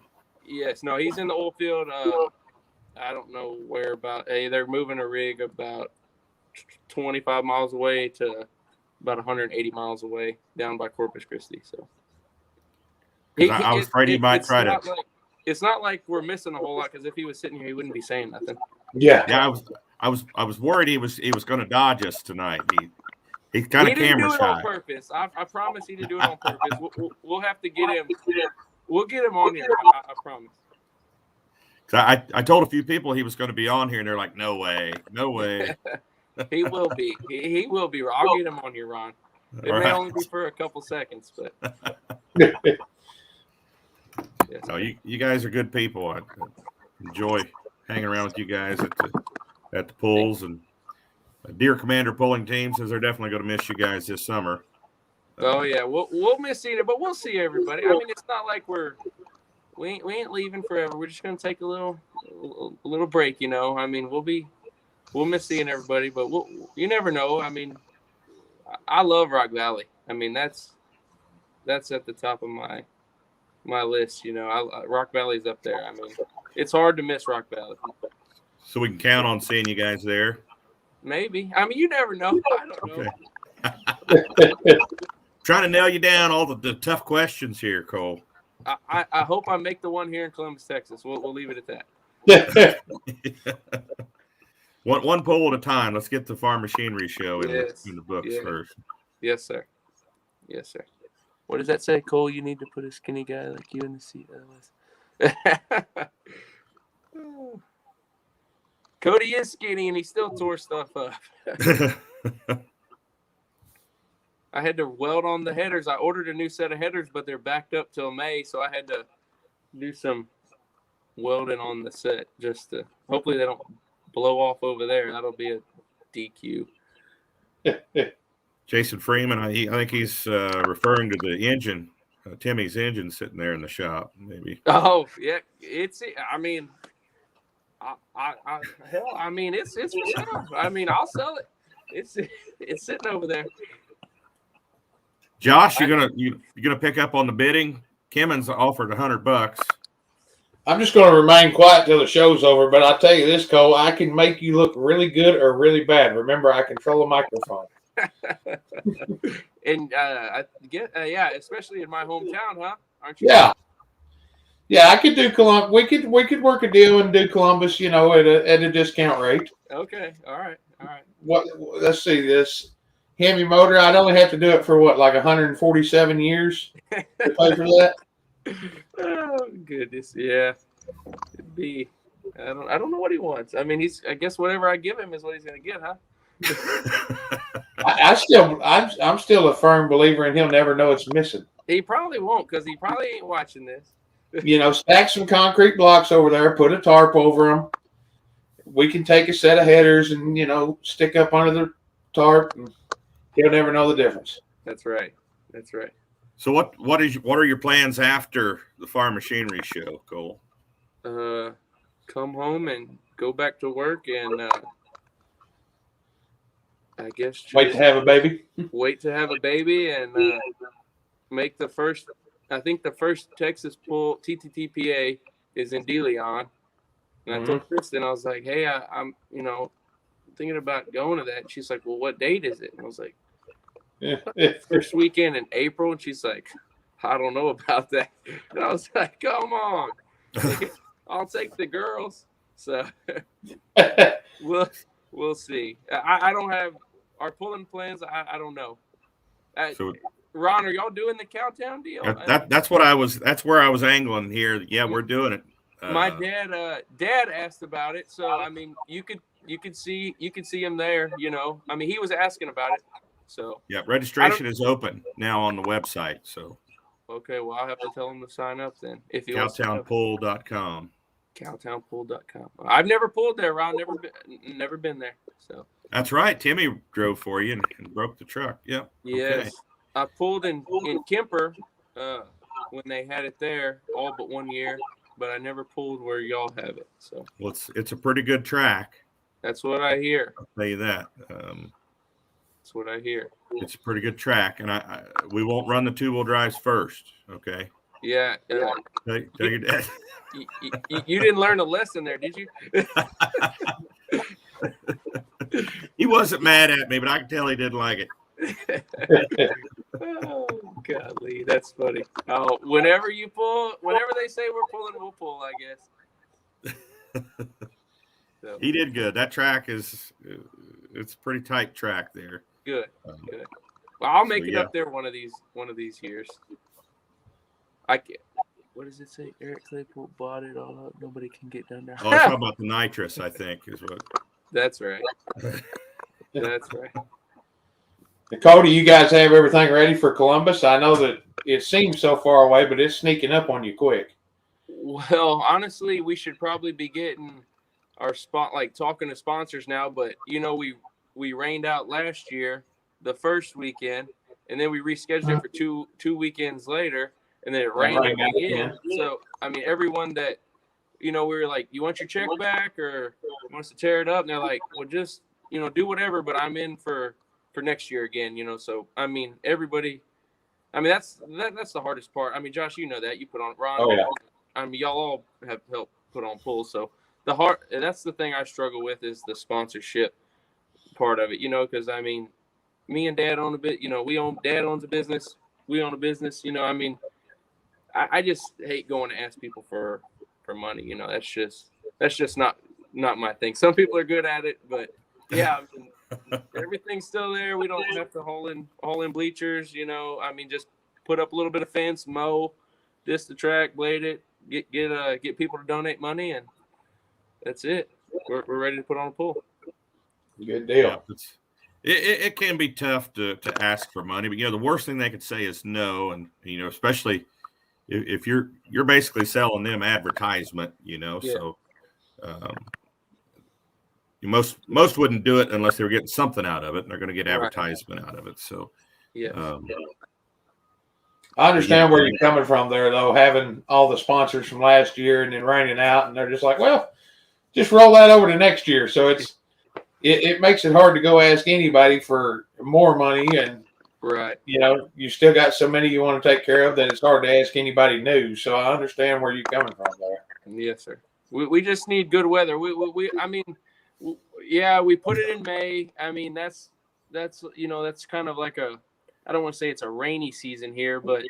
Yes. No, he's in the oil field. I don't know where about. They're moving a rig about 25 miles away to about 180 miles away down by Corpus Christi. So. I was afraid he might try to. It's not like we're missing a whole lot, because if he was sitting here, he wouldn't be saying nothing. Yeah. Yeah. I was worried he was going to dodge us tonight. He's kind of camera shy. He didn't do it on purpose. I promise he didn't do it on purpose. We'll have to get him. We'll get him on here. I promise. I told a few people he was going to be on here, and they're like, "No way, no way." He will be. He will be. I'll get him on here, Ron. It may only be for a couple seconds, but. Yes. No, you guys are good people. I enjoy hanging around with you guys at the pools, and Deer Commander pulling team says they're definitely going to miss you guys this summer. Oh yeah, we'll miss seeing it, but we'll see everybody. It's not like we ain't leaving forever. We're just going to take a little break, we'll miss seeing everybody, but you never know. I love Rock Valley. That's at the top of my list. Rock Valley's up there. It's hard to miss Rock Valley. So we can count on seeing you guys there. Maybe. You never know. I don't know. Trying to nail you down all the tough questions here, Cole. I hope I make the one here in Columbus, Texas. We'll leave it at that. One poll at a time. Let's get the farm machinery show in the books first. Yes, sir. Yes, sir. What does that say, Cole? You need to put a skinny guy like you in the seat. Cody is skinny, and he still tore stuff up. I had to weld on the headers. I ordered a new set of headers, but they're backed up till May, so I had to do some welding on the set just to – hopefully they don't blow off over there. That'll be a DQ. Jason Freeman, I think he's referring to the engine, Timmy's engine sitting there in the shop, maybe. Oh, yeah. It's for sure. I'll sell it. It's sitting over there. Josh, you're gonna pick up on the bidding. Kimmons offered $100. I'm just going to remain quiet till the show's over, but I'll tell you this, Cole, I can make you look really good or really bad. Remember, I control a microphone. And I get especially in my hometown, huh? Aren't you? Yeah, I could do Columbus. We could work a deal and do Columbus, at a discount rate. Okay, all right. Let's see this. Hemi motor, I'd only have to do it for like 147 years to pay for that. Oh goodness, yeah. It'd be. I don't know what he wants. I guess whatever I give him is what he's going to get, huh? I'm still a firm believer in he'll never know it's missing. He probably won't, because he probably ain't watching this. Stack some concrete blocks over there, put a tarp over them. We can take a set of headers and stick up under the tarp, and he'll never know the difference. That's right. So what are your plans after the farm machinery show, Cole? Come home and go back to work, and I guess Wait to have a baby. wait to have a baby and make the first. I think the first Texas pool TTTPA is in De Leon, and I told Kristen, I was like, "Hey, I'm thinking about going to that." And she's like, "Well, what date is it?" And I was like, "First weekend in April." And she's like, "I don't know about that." And I was like, "Come on, I'll take the girls." So we'll see. I don't have our pulling plans. I don't know. So Ron, are y'all doing the Cowtown deal? that's what I was. That's where I was angling here. Yeah, we're doing it. My dad asked about it, so I mean, you could see him there. I mean, he was asking about it. So yeah, registration is open now on the website. So okay, well, I'll have to tell him to sign up then if he wants to. Cowtownpool.com. Cowtownpool.com. I've never pulled there, Ron. Never been there. So that's right. Timmy drove for you and broke the truck. Yeah. Yes, okay. I pulled in Kemper when they had it there all but 1 year, but I never pulled where y'all have it. So well, it's a pretty good track. That's what I hear. I'll tell you that. That's what I hear. It's a pretty good track, and we won't run the 2-wheel drives first. Okay. Yeah. Tell your dad. You didn't learn a lesson there, did you? He wasn't mad at me, but I can tell he didn't like it. Oh, golly, that's funny. Oh, whenever they say we're pulling, we'll pull, I guess. So. He did good. That track it's a pretty tight track there. Good. Well, I'll make it up there one of these years. I can't. What does it say? Eric Claypool bought it all up. Nobody can get down there. Oh, it's talking about the nitrous, I think, is what. That's right. That's right. Nicole, do you guys have everything ready for Columbus? I know that it seems so far away, but it's sneaking up on you quick. Well, honestly, we should probably be getting our spot, like talking to sponsors now. But we rained out last year, the first weekend, and then we rescheduled it for two weekends later, and then it rained again. So I mean, everyone that we were like, "You want your check back, or wants to tear it up?" And they're like, "Well, just do whatever, but I'm in for next year again." So I mean, everybody. I mean, that's the hardest part. I mean, Josh, you know that you put on Ron. Oh yeah. I mean, y'all all have helped put on pulls, so that's the thing I struggle with is the sponsorship part of it. Because I mean, me and Dad own a bit. Dad owns a business. We own a business. I mean, I just hate going to ask people for money. That's just not my thing. Some people are good at it, but yeah, I mean, everything's still there. We don't have to haul in bleachers. I mean, just put up a little bit of fence, mow, disc the track, blade it, get people to donate money, and that's it. We're ready to put on a pull. Good deal. Yeah, it can be tough to ask for money, but the worst thing they could say is no, and especially if you're basically selling them advertisement, Yeah. So most wouldn't do it unless they were getting something out of it, and they're going to get advertisement out of it. So yeah. I understand where you're coming from there, though, having all the sponsors from last year and then raining out, and they're just like, well, just roll that over to next year. So it makes it hard to go ask anybody for more money, and right, you still got so many you want to take care of that it's hard to ask anybody new. So I understand where you're coming from there. Yes, sir. We just need good weather. I mean, yeah, we put it in May. I mean, that's kind of like I don't want to say it's a rainy season here, but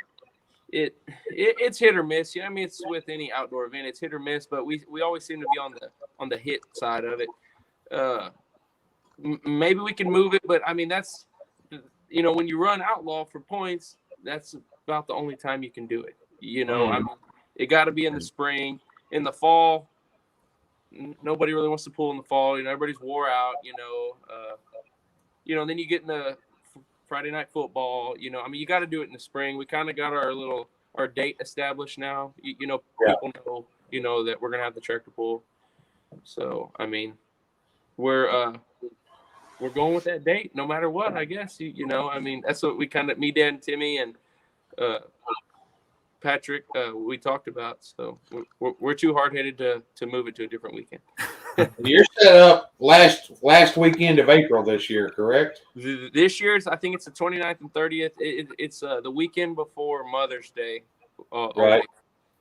it's hit or miss. I mean, it's with any outdoor event, it's hit or miss. But we always seem to be on the hit side of it. Maybe we can move it, but I mean, that's when you run Outlaw for points, that's about the only time you can do it. I mean, it got to be in the spring. In the fall, nobody really wants to pull in the fall. Everybody's wore out. Then you get in the Friday night football. I mean, you got to do it in the spring. We kind of got our date established now. People know, that we're gonna have the tractor pull. So I mean, we're going with that date no matter what. I guess I mean, that's what we me, Dad, and Timmy, and Patrick, we talked about. So we're too hard-headed to move it to a different weekend. You're set up last weekend of April this year, correct? This year's, I think it's the 29th and 30th. It's the weekend before Mother's Day. Right.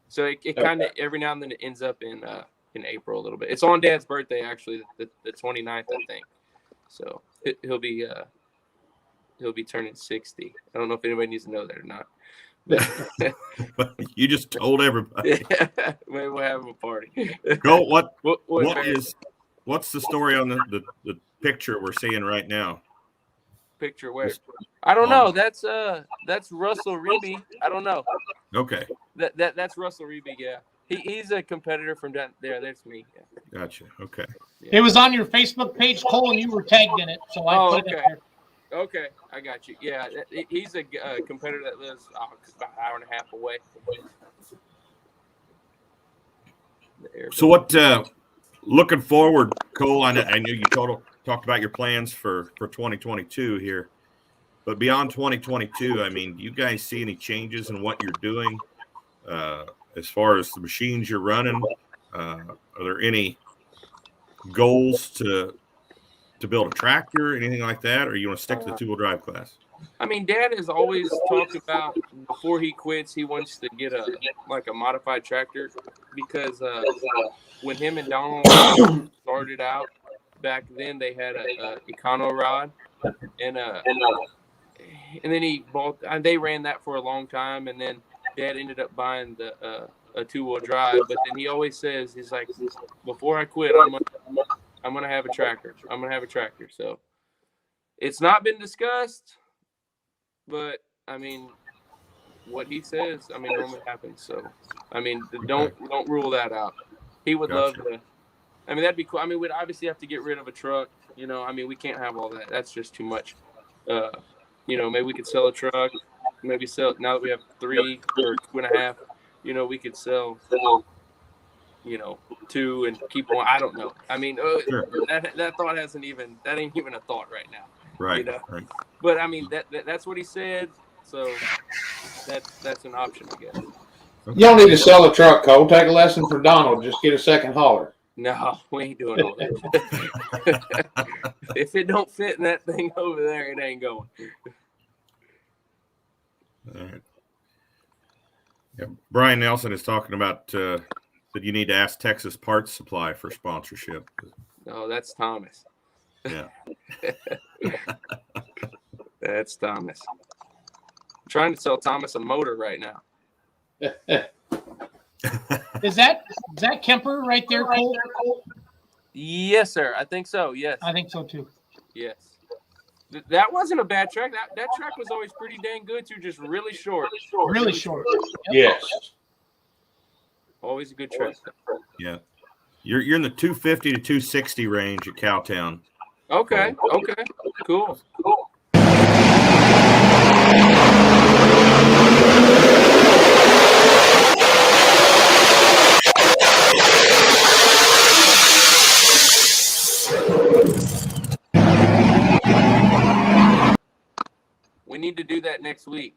So it kind of every now and then it ends up in April a little bit. It's on Dad's birthday, actually, the 29th, I think. So he'll be turning 60. I don't know if anybody needs to know that or not. You just told everybody. Yeah, maybe we'll have a party. Go. What's the story on the picture we're seeing right now? Picture where? I don't know. That's Russell Reby. I don't know. Okay. That's Russell Reby. Yeah, he's a competitor from down there. That's me. Yeah. Gotcha. Okay. Yeah. It was on your Facebook page, Cole, and you were tagged in it, so I put it in there. Okay, I got you. Yeah, he's a competitor that lives about an hour and a half away. So what? Looking forward, Cole. I know you talked about your plans for 2022 here, but beyond 2022, I mean, do you guys see any changes in what you're doing as far as the machines you're running? Are there any goals to build a tractor, anything like that, or you want to stick to the two-wheel drive class? I mean, Dad has always talked about before he quits, he wants to get a modified tractor because when him and Donald started out back then, they had a Econo rod, and then he bought. They ran that for a long time, and then Dad ended up buying a two-wheel drive. But then he always says, he's like, before I quit, I'm gonna have a tractor. I'm gonna have a tractor. So it's not been discussed, but I mean, what he says, I mean, normally happens. So I mean, don't rule that out. He would love to. I mean, that'd be cool. I mean, we'd obviously have to get rid of a truck. You know, I mean, we can't have all that. That's just too much. You know, maybe we could sell a truck. Maybe sell now that we have 3 or 2.5. You know, we could sell. You know, 2 and keep on. I don't know. I mean, Sure. that thought ain't even a thought right now. Right. You know? Right. But I mean, that's what he said. So that's an option, I guess. You don't need to sell a truck, Cole. Take a lesson from Donald. Just get a second hauler. No, we ain't doing all that. If it don't fit in that thing over there, it ain't going. All right. Yeah, Brian Nelson is talking about that you need to ask Texas Parts Supply for sponsorship. No, that's Thomas. Yeah. That's Thomas. I'm trying to sell Thomas a motor right now. Is that Kemper right there, Cole? Yes, sir. I think so. Yes. I think so too. Yes. That wasn't a bad track. That track was always pretty dang good too. Just really short. Really short. Yep. Yes. Always a good track. Yeah. You're in the 250 to 260 range at Cowtown. Okay. Okay. Cool. We need to do that next week.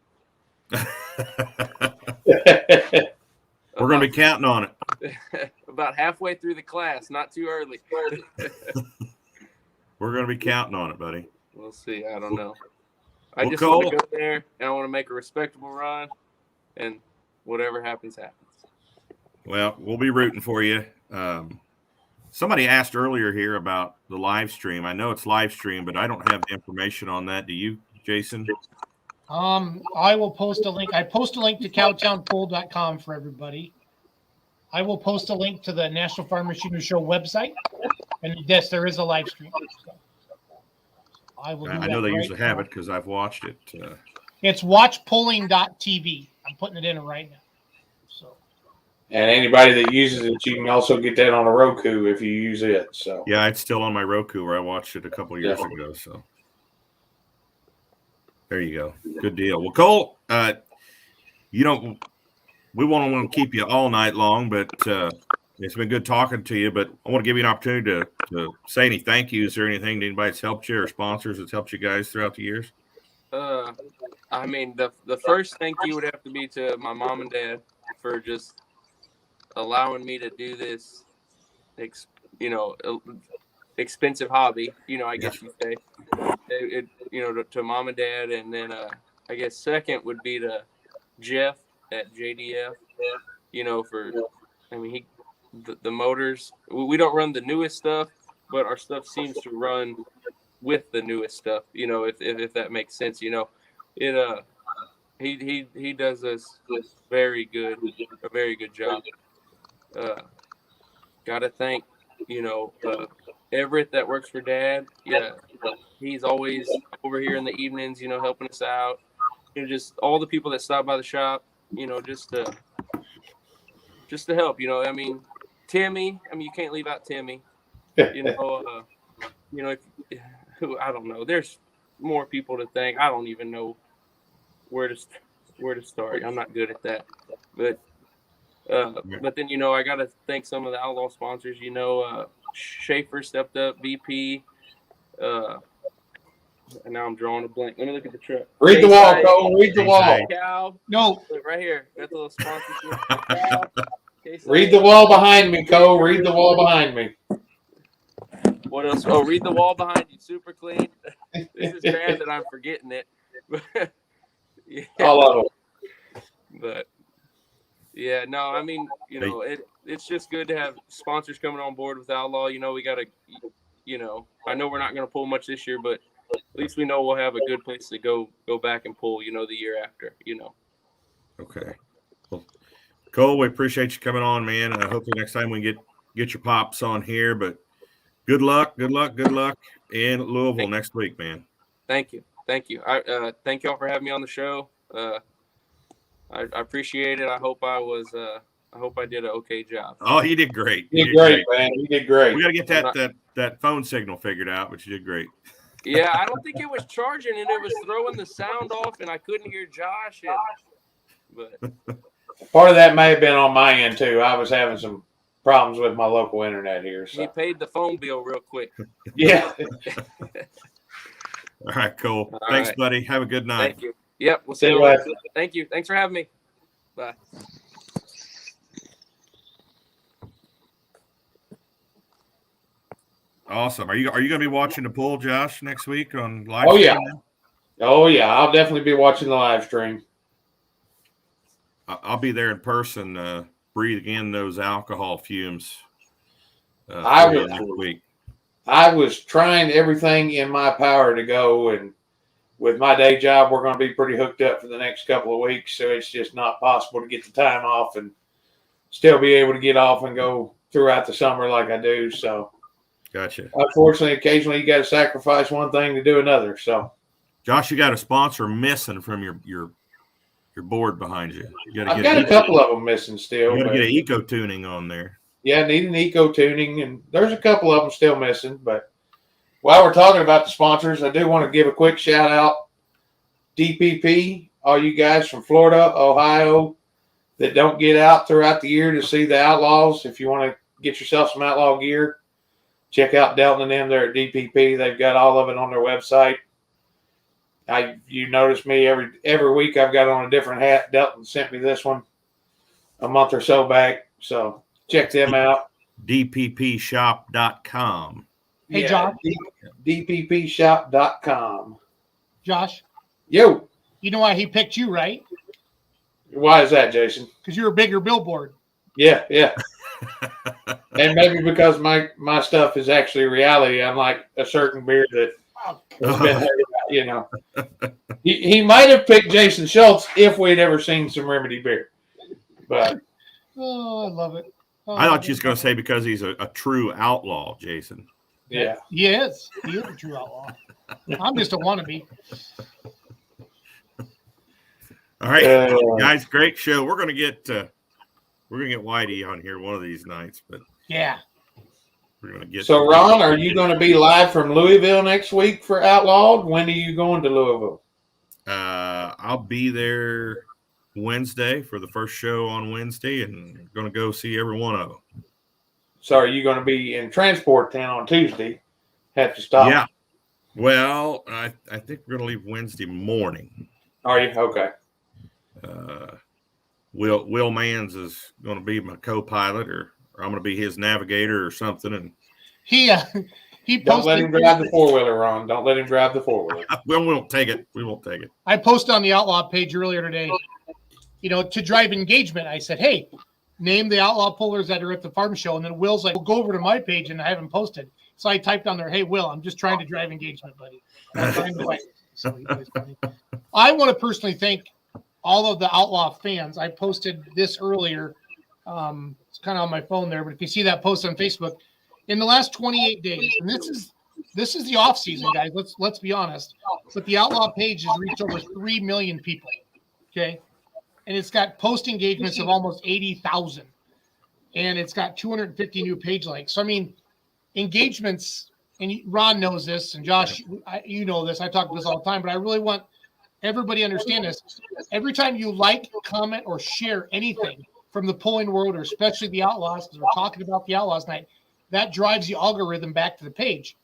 We're going to be counting on it. About halfway through the class, not too early. We're going to be counting on it, buddy. We'll see. I don't know. I Well, just Cole, want to go there, and I want to make a respectable run, and whatever happens, happens. Well, we'll be rooting for you. Somebody asked earlier here about the live stream. I know it's live stream, but I don't have the information on that. Do you, Jason? I will post a link. I post a link to cowtownpool.com for everybody. I will post a link to the National Farm Machinery Show website. And yes, there is a live stream. So I will. I know they usually have it because I've watched it. It's watchpulling.tv. I'm putting it in right now. So. And anybody that uses it, you can also get that on a Roku if you use it. So yeah, it's still on my Roku where I watched it a couple of years ago. So there you go. Good deal. Well, Cole, we won't want to keep you all night long, but it's been good talking to you. But I want to give you an opportunity to say any thank yous or anything to anybody that's helped you or sponsors that's helped you guys throughout the years. I mean, the first thank you would have to be to my mom and dad for just allowing me to do this expensive hobby, I guess you'd say. To mom and dad, and then I guess second would be to Jeff at JDF. The motors. We don't run the newest stuff, but our stuff seems to run with the newest stuff. If that makes sense. He does us a very good job. Gotta thank Everett that works for Dad. Yeah, he's always over here in the evenings, helping us out. Just all the people that stop by the shop, just to help. Timmy. You can't leave out Timmy. I don't know. There's more people to thank. I don't even know where to start. I'm not good at that, but then I gotta thank some of the Outlaw sponsors. Schaefer stepped up, BP. And now I'm drawing a blank. Let me look at the truck. Read the wall, Cole. Read the wall. Cow. No. Look, right here. Got the little sponsorship. Read the wall behind me, Cole. Read the wall behind me. What else? Oh, read the wall behind you. Super clean. This is bad that I'm forgetting it. Yeah. All of them. But yeah, no, it's just good to have sponsors coming on board with Outlaw. We got to, I know we're not going to pull much this year, but at least we know we'll have a good place to go back and pull, the year after, Okay. Well, Cole, we appreciate you coming on, man. And hopefully next time we can get your pops on here. But good luck in Louisville next week, man. Thank you. I thank y'all for having me on the show. I appreciate it. I hope I did an okay job. Oh, you did great. You did great, man. You did great. We got to get that phone signal figured out, but you did great. Yeah, I don't think it was charging, and it was throwing the sound off, and I couldn't hear Josh. But part of that may have been on my end too. I was having some problems with my local internet here. So. He paid the phone bill real quick. Yeah. All right, Cole. Thanks, buddy. Have a good night. Thank you. Yep. We'll see you later. Thank you. Thanks for having me. Bye. Awesome. Are you going to be watching the pool, Josh, next week on live? Oh yeah. I'll definitely be watching the live stream. I'll be there in person, breathing in those alcohol fumes. Next week. I was trying everything in my power to go, and with my day job, we're going to be pretty hooked up for the next couple of weeks, so it's just not possible to get the time off and still be able to get off and go throughout the summer like I do. So, gotcha. Unfortunately, occasionally you got to sacrifice one thing to do another. So, Josh, you got a sponsor missing from your board behind you. I've got a couple of them missing still. You got to get an eco tuning on there. Yeah, need an eco tuning, and there's a couple of them still missing. But while we're talking about the sponsors, I do want to give a quick shout out. DPP, all you guys from Florida, Ohio, that don't get out throughout the year to see the Outlaws. If you want to get yourself some Outlaw gear, check out Delton and them there at DPP. They've got all of it on their website. You notice me every week I've got on a different hat. Delton sent me this one a month or so back. So check them out. DPPshop.com. Hey, Josh. DPPshop.com. Josh. Yo. You know why he picked you, right? Why is that, Jason? Because you're a bigger billboard. Yeah. And maybe because my stuff is actually reality, unlike a certain beer that has been, He might have picked Jason Schultz if we'd ever seen some Remedy beer. But I love it. I thought you was going to say because he's a true outlaw, Jason. Yeah. He is. He is a true outlaw. I'm just a wannabe. All right, guys, great show. We're gonna get Whitey on here one of these nights, but yeah, we're gonna get. So, Ron, are you going to be live from Louisville next week for Outlawed? When are you going to Louisville? I'll be there Wednesday for the first show on Wednesday, and gonna go see every one of them. So, are you going to be in Transport Town on Tuesday? Have to stop. Yeah. Well, I think we're gonna leave Wednesday morning. Are you okay? Will Mans is going to be my co-pilot, or I'm going to be his navigator or something, and He Don't let posted. him drive the 4-wheeler, Ron. Don't let him drive the 4-wheeler. We won't take it. We won't take it. I posted on the Outlaw page earlier today, to drive engagement. I said, hey, name the Outlaw pullers that are at the farm show. And then Will's like, well, go over to my page, and I haven't posted. So I typed on there, hey, Will, I'm just trying to drive engagement, buddy. So I want to personally thank all of the Outlaw fans. I posted this earlier. It's kind of on my phone there, but if you see that post on Facebook, in the last 28 days, and this is the off season, guys. Let's be honest. But the Outlaw page has reached over 3 million people. Okay, and it's got post engagements of almost 80,000, and it's got 250 new page likes. So I mean, engagements, and Ron knows this, and Josh, you know this. I talk about this all the time, but I really want everybody to understand this. Every time you like, comment, or share anything from the pulling world, or especially the Outlaws, because we're talking about the Outlaws tonight, that drives the algorithm back to the page.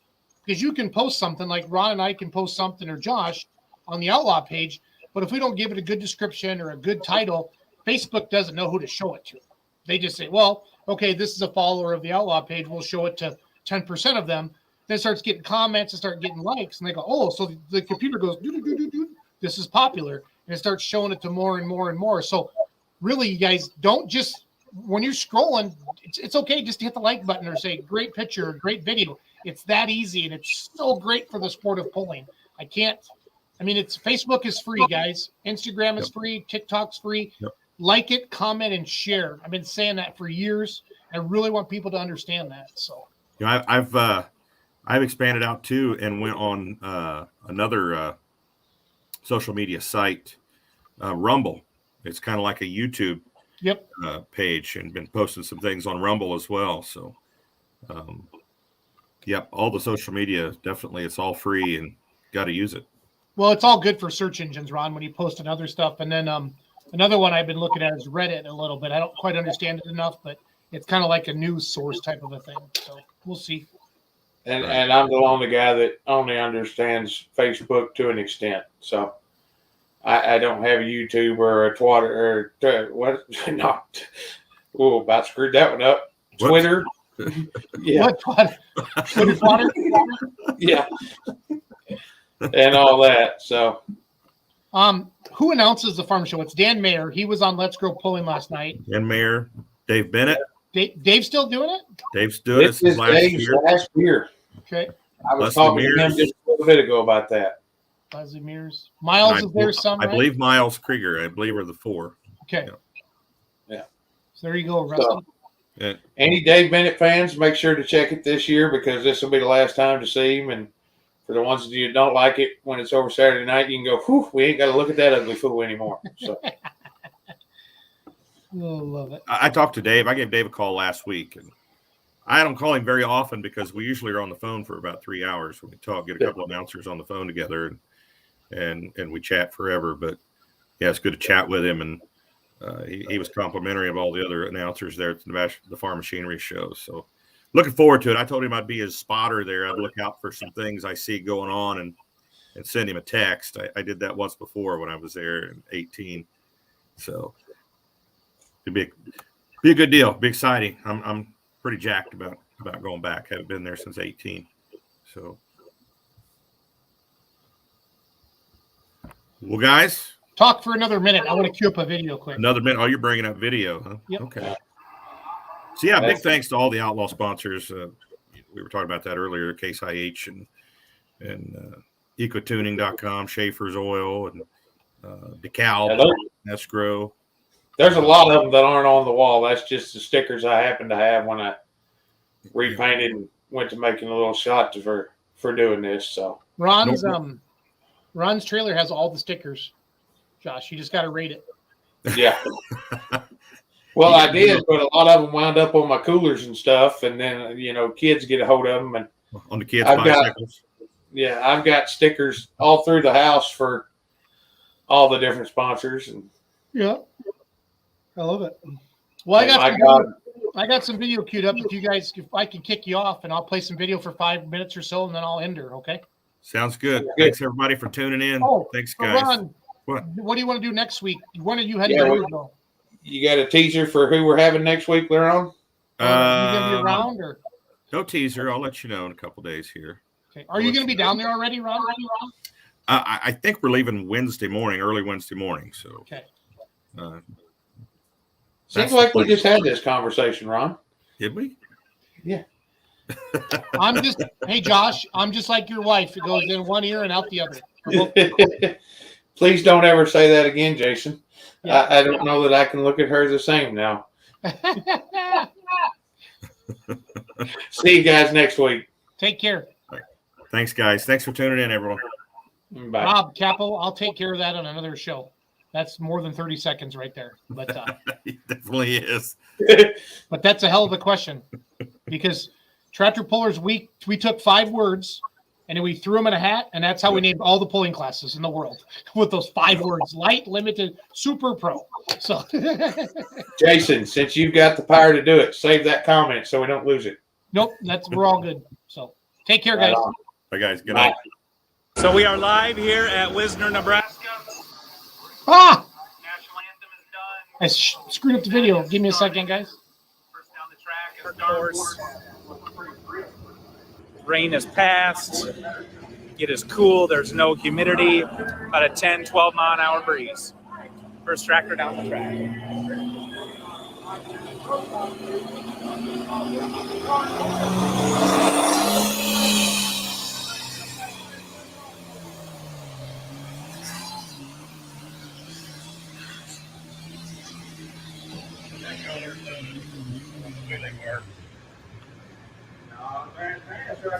Because you can post something like Ron and I can post something, or Josh, on the Outlaw page, but if we don't give it a good description or a good title, Facebook doesn't know who to show it to. They just say, well, okay, this is a follower of the Outlaw page. We'll show it to 10% of them. Then it starts getting comments and start getting likes. And they go, oh, so the computer goes, this is popular. And it starts showing it to more and more and more. So really, you guys, don't just, when you're scrolling, it's okay just to hit the like button or say, great picture, great video. It's that easy, and it's so great for the sport of pulling. It's Facebook is free, guys. Instagram is free. TikTok's free. Yep. Like it, comment, and share. I've been saying that for years. I really want people to understand that. So, I've expanded out too and went on another social media site, Rumble. It's kind of like a YouTube page, and been posting some things on Rumble as well. So, all the social media, definitely, it's all free and got to use it. Well, it's all good for search engines, Ron, when you post other stuff. And then another one I've been looking at is Reddit a little bit. I don't quite understand it enough, but it's kind of like a news source type of a thing. So we'll see. And I'm the only guy that only understands Facebook to an extent. So I don't have a YouTube or a Twitter or what? Not. Oh, about screwed that one up. Twitter. Yeah. What? Twitter? Yeah. And all that. So. Who announces the farm show? It's Dan Mayer. He was on Let's Grow Pulling last night. Dan Mayer, Dave Bennett. Dave's still doing it? Dave's doing it since last year. Okay. I was talking to him just a little bit ago about that. Leslie Mears. Miles is there some, I believe Miles Krieger, are the four. Okay. Yeah. So there you go, Rusty. So, any Dave Bennett fans, make sure to check it this year, because this will be the last time to see him. And for the ones that you don't like it, when it's over Saturday night, you can go, whew, we ain't got to look at that ugly fool anymore. So. Love it. I talked to Dave. I gave Dave a call last week, and I don't call him very often because we usually are on the phone for about 3 hours when we talk, get a couple of announcers on the phone together, and we chat forever. But yeah, it's good to chat with him, and he was complimentary of all the other announcers there at the Farm Machinery Show. So looking forward to it. I told him I'd be his spotter there. I'd look out for some things I see going on and send him a text. I did that once before when I was there in 2018. So it'd be a good deal. Be exciting. I'm pretty jacked about going back. Haven't been there since 2018. So, well, guys, talk for another minute. I want to cue up a video quick. Another minute. Oh, you're bringing up video, huh? Yep. Okay. So yeah, big thanks to all the Outlaw sponsors. We were talking about that earlier. Case IH and ecotuning.com, Schaefer's Oil, and DeKalb, Escrow. There's a lot of them that aren't on the wall. That's just the stickers I happen to have when I repainted and went to making a little shot for doing this. So Ron's trailer has all the stickers. Josh, you just got to rate it. Yeah. Well, I did, but a lot of them wound up on my coolers and stuff, and then kids get a hold of them, and on the kids' bicycles. I've got stickers all through the house for all the different sponsors, and yeah. I love it. Well, I got some video queued up. If I can kick you off, and I'll play some video for 5 minutes or so, and then I'll end her. Okay. Sounds good. Thanks everybody for tuning in. Thanks, guys. Ron, what do you want to do next week? When are you heading to Louisville? You got a teaser for who we're having next week, Leron? You gonna be around or? No teaser. I'll let you know in a couple days here. Okay. Are you going to be down there already, Ron? I think we're leaving Wednesday morning, early Wednesday morning. So, okay. Seems like we just had this conversation, Ron. Did we? Yeah. Hey, Josh, I'm just like your wife. It goes in one ear and out the other. Please don't ever say that again, Jason. Yeah. I don't know that I can look at her the same now. See you guys next week. Take care. Thanks, guys. Thanks for tuning in, everyone. Bye. Rob, Capo, I'll take care of that on another show. That's more than 30 seconds right there. But it definitely is. But that's a hell of a question because tractor pullers, we took 5 words and then we threw them in a hat, and that's how we named all the pulling classes in the world with those 5 words: light, limited, super, pro. So, Jason, since you've got the power to do it, save that comment so we don't lose it. Nope, we're all good. So, take care, guys. Bye, guys. Good night. So we are live here at Wisner, Nebraska. Ah! National anthem is done. I screwed up the video. Give me a second, guys. First down the track is course. Rain has passed. It is cool. There's no humidity. About a 10, 12 mile an hour breeze. First tractor down the track.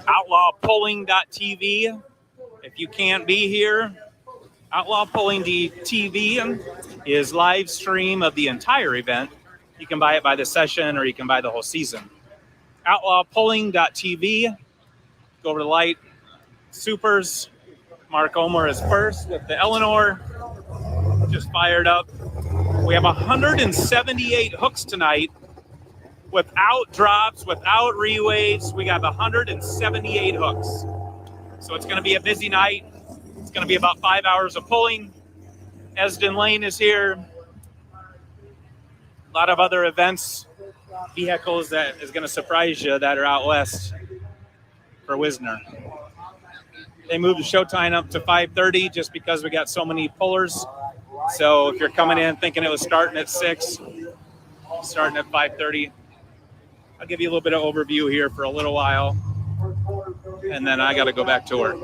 Outlawpulling.tv. If you can't be here, Outlawpulling.tv is live stream of the entire event. You can buy it by the session or you can buy the whole season. Outlawpulling.tv. Go over to Light Supers. Mark Omer is first with the Eleanor. Just fired up. We have 178 hooks tonight. Without drops, without rewaves, we got 178 hooks. So it's going to be a busy night. It's going to be about 5 hours of pulling. Esden Lane is here. A lot of other events, vehicles that is going to surprise you that are out west for Wisner. They moved the showtime up to 5:30 just because we got so many pullers. So if you're coming in thinking it was starting at 6, starting at 5:30. I'll give you a little bit of overview here for a little while, and then I got to go back to work.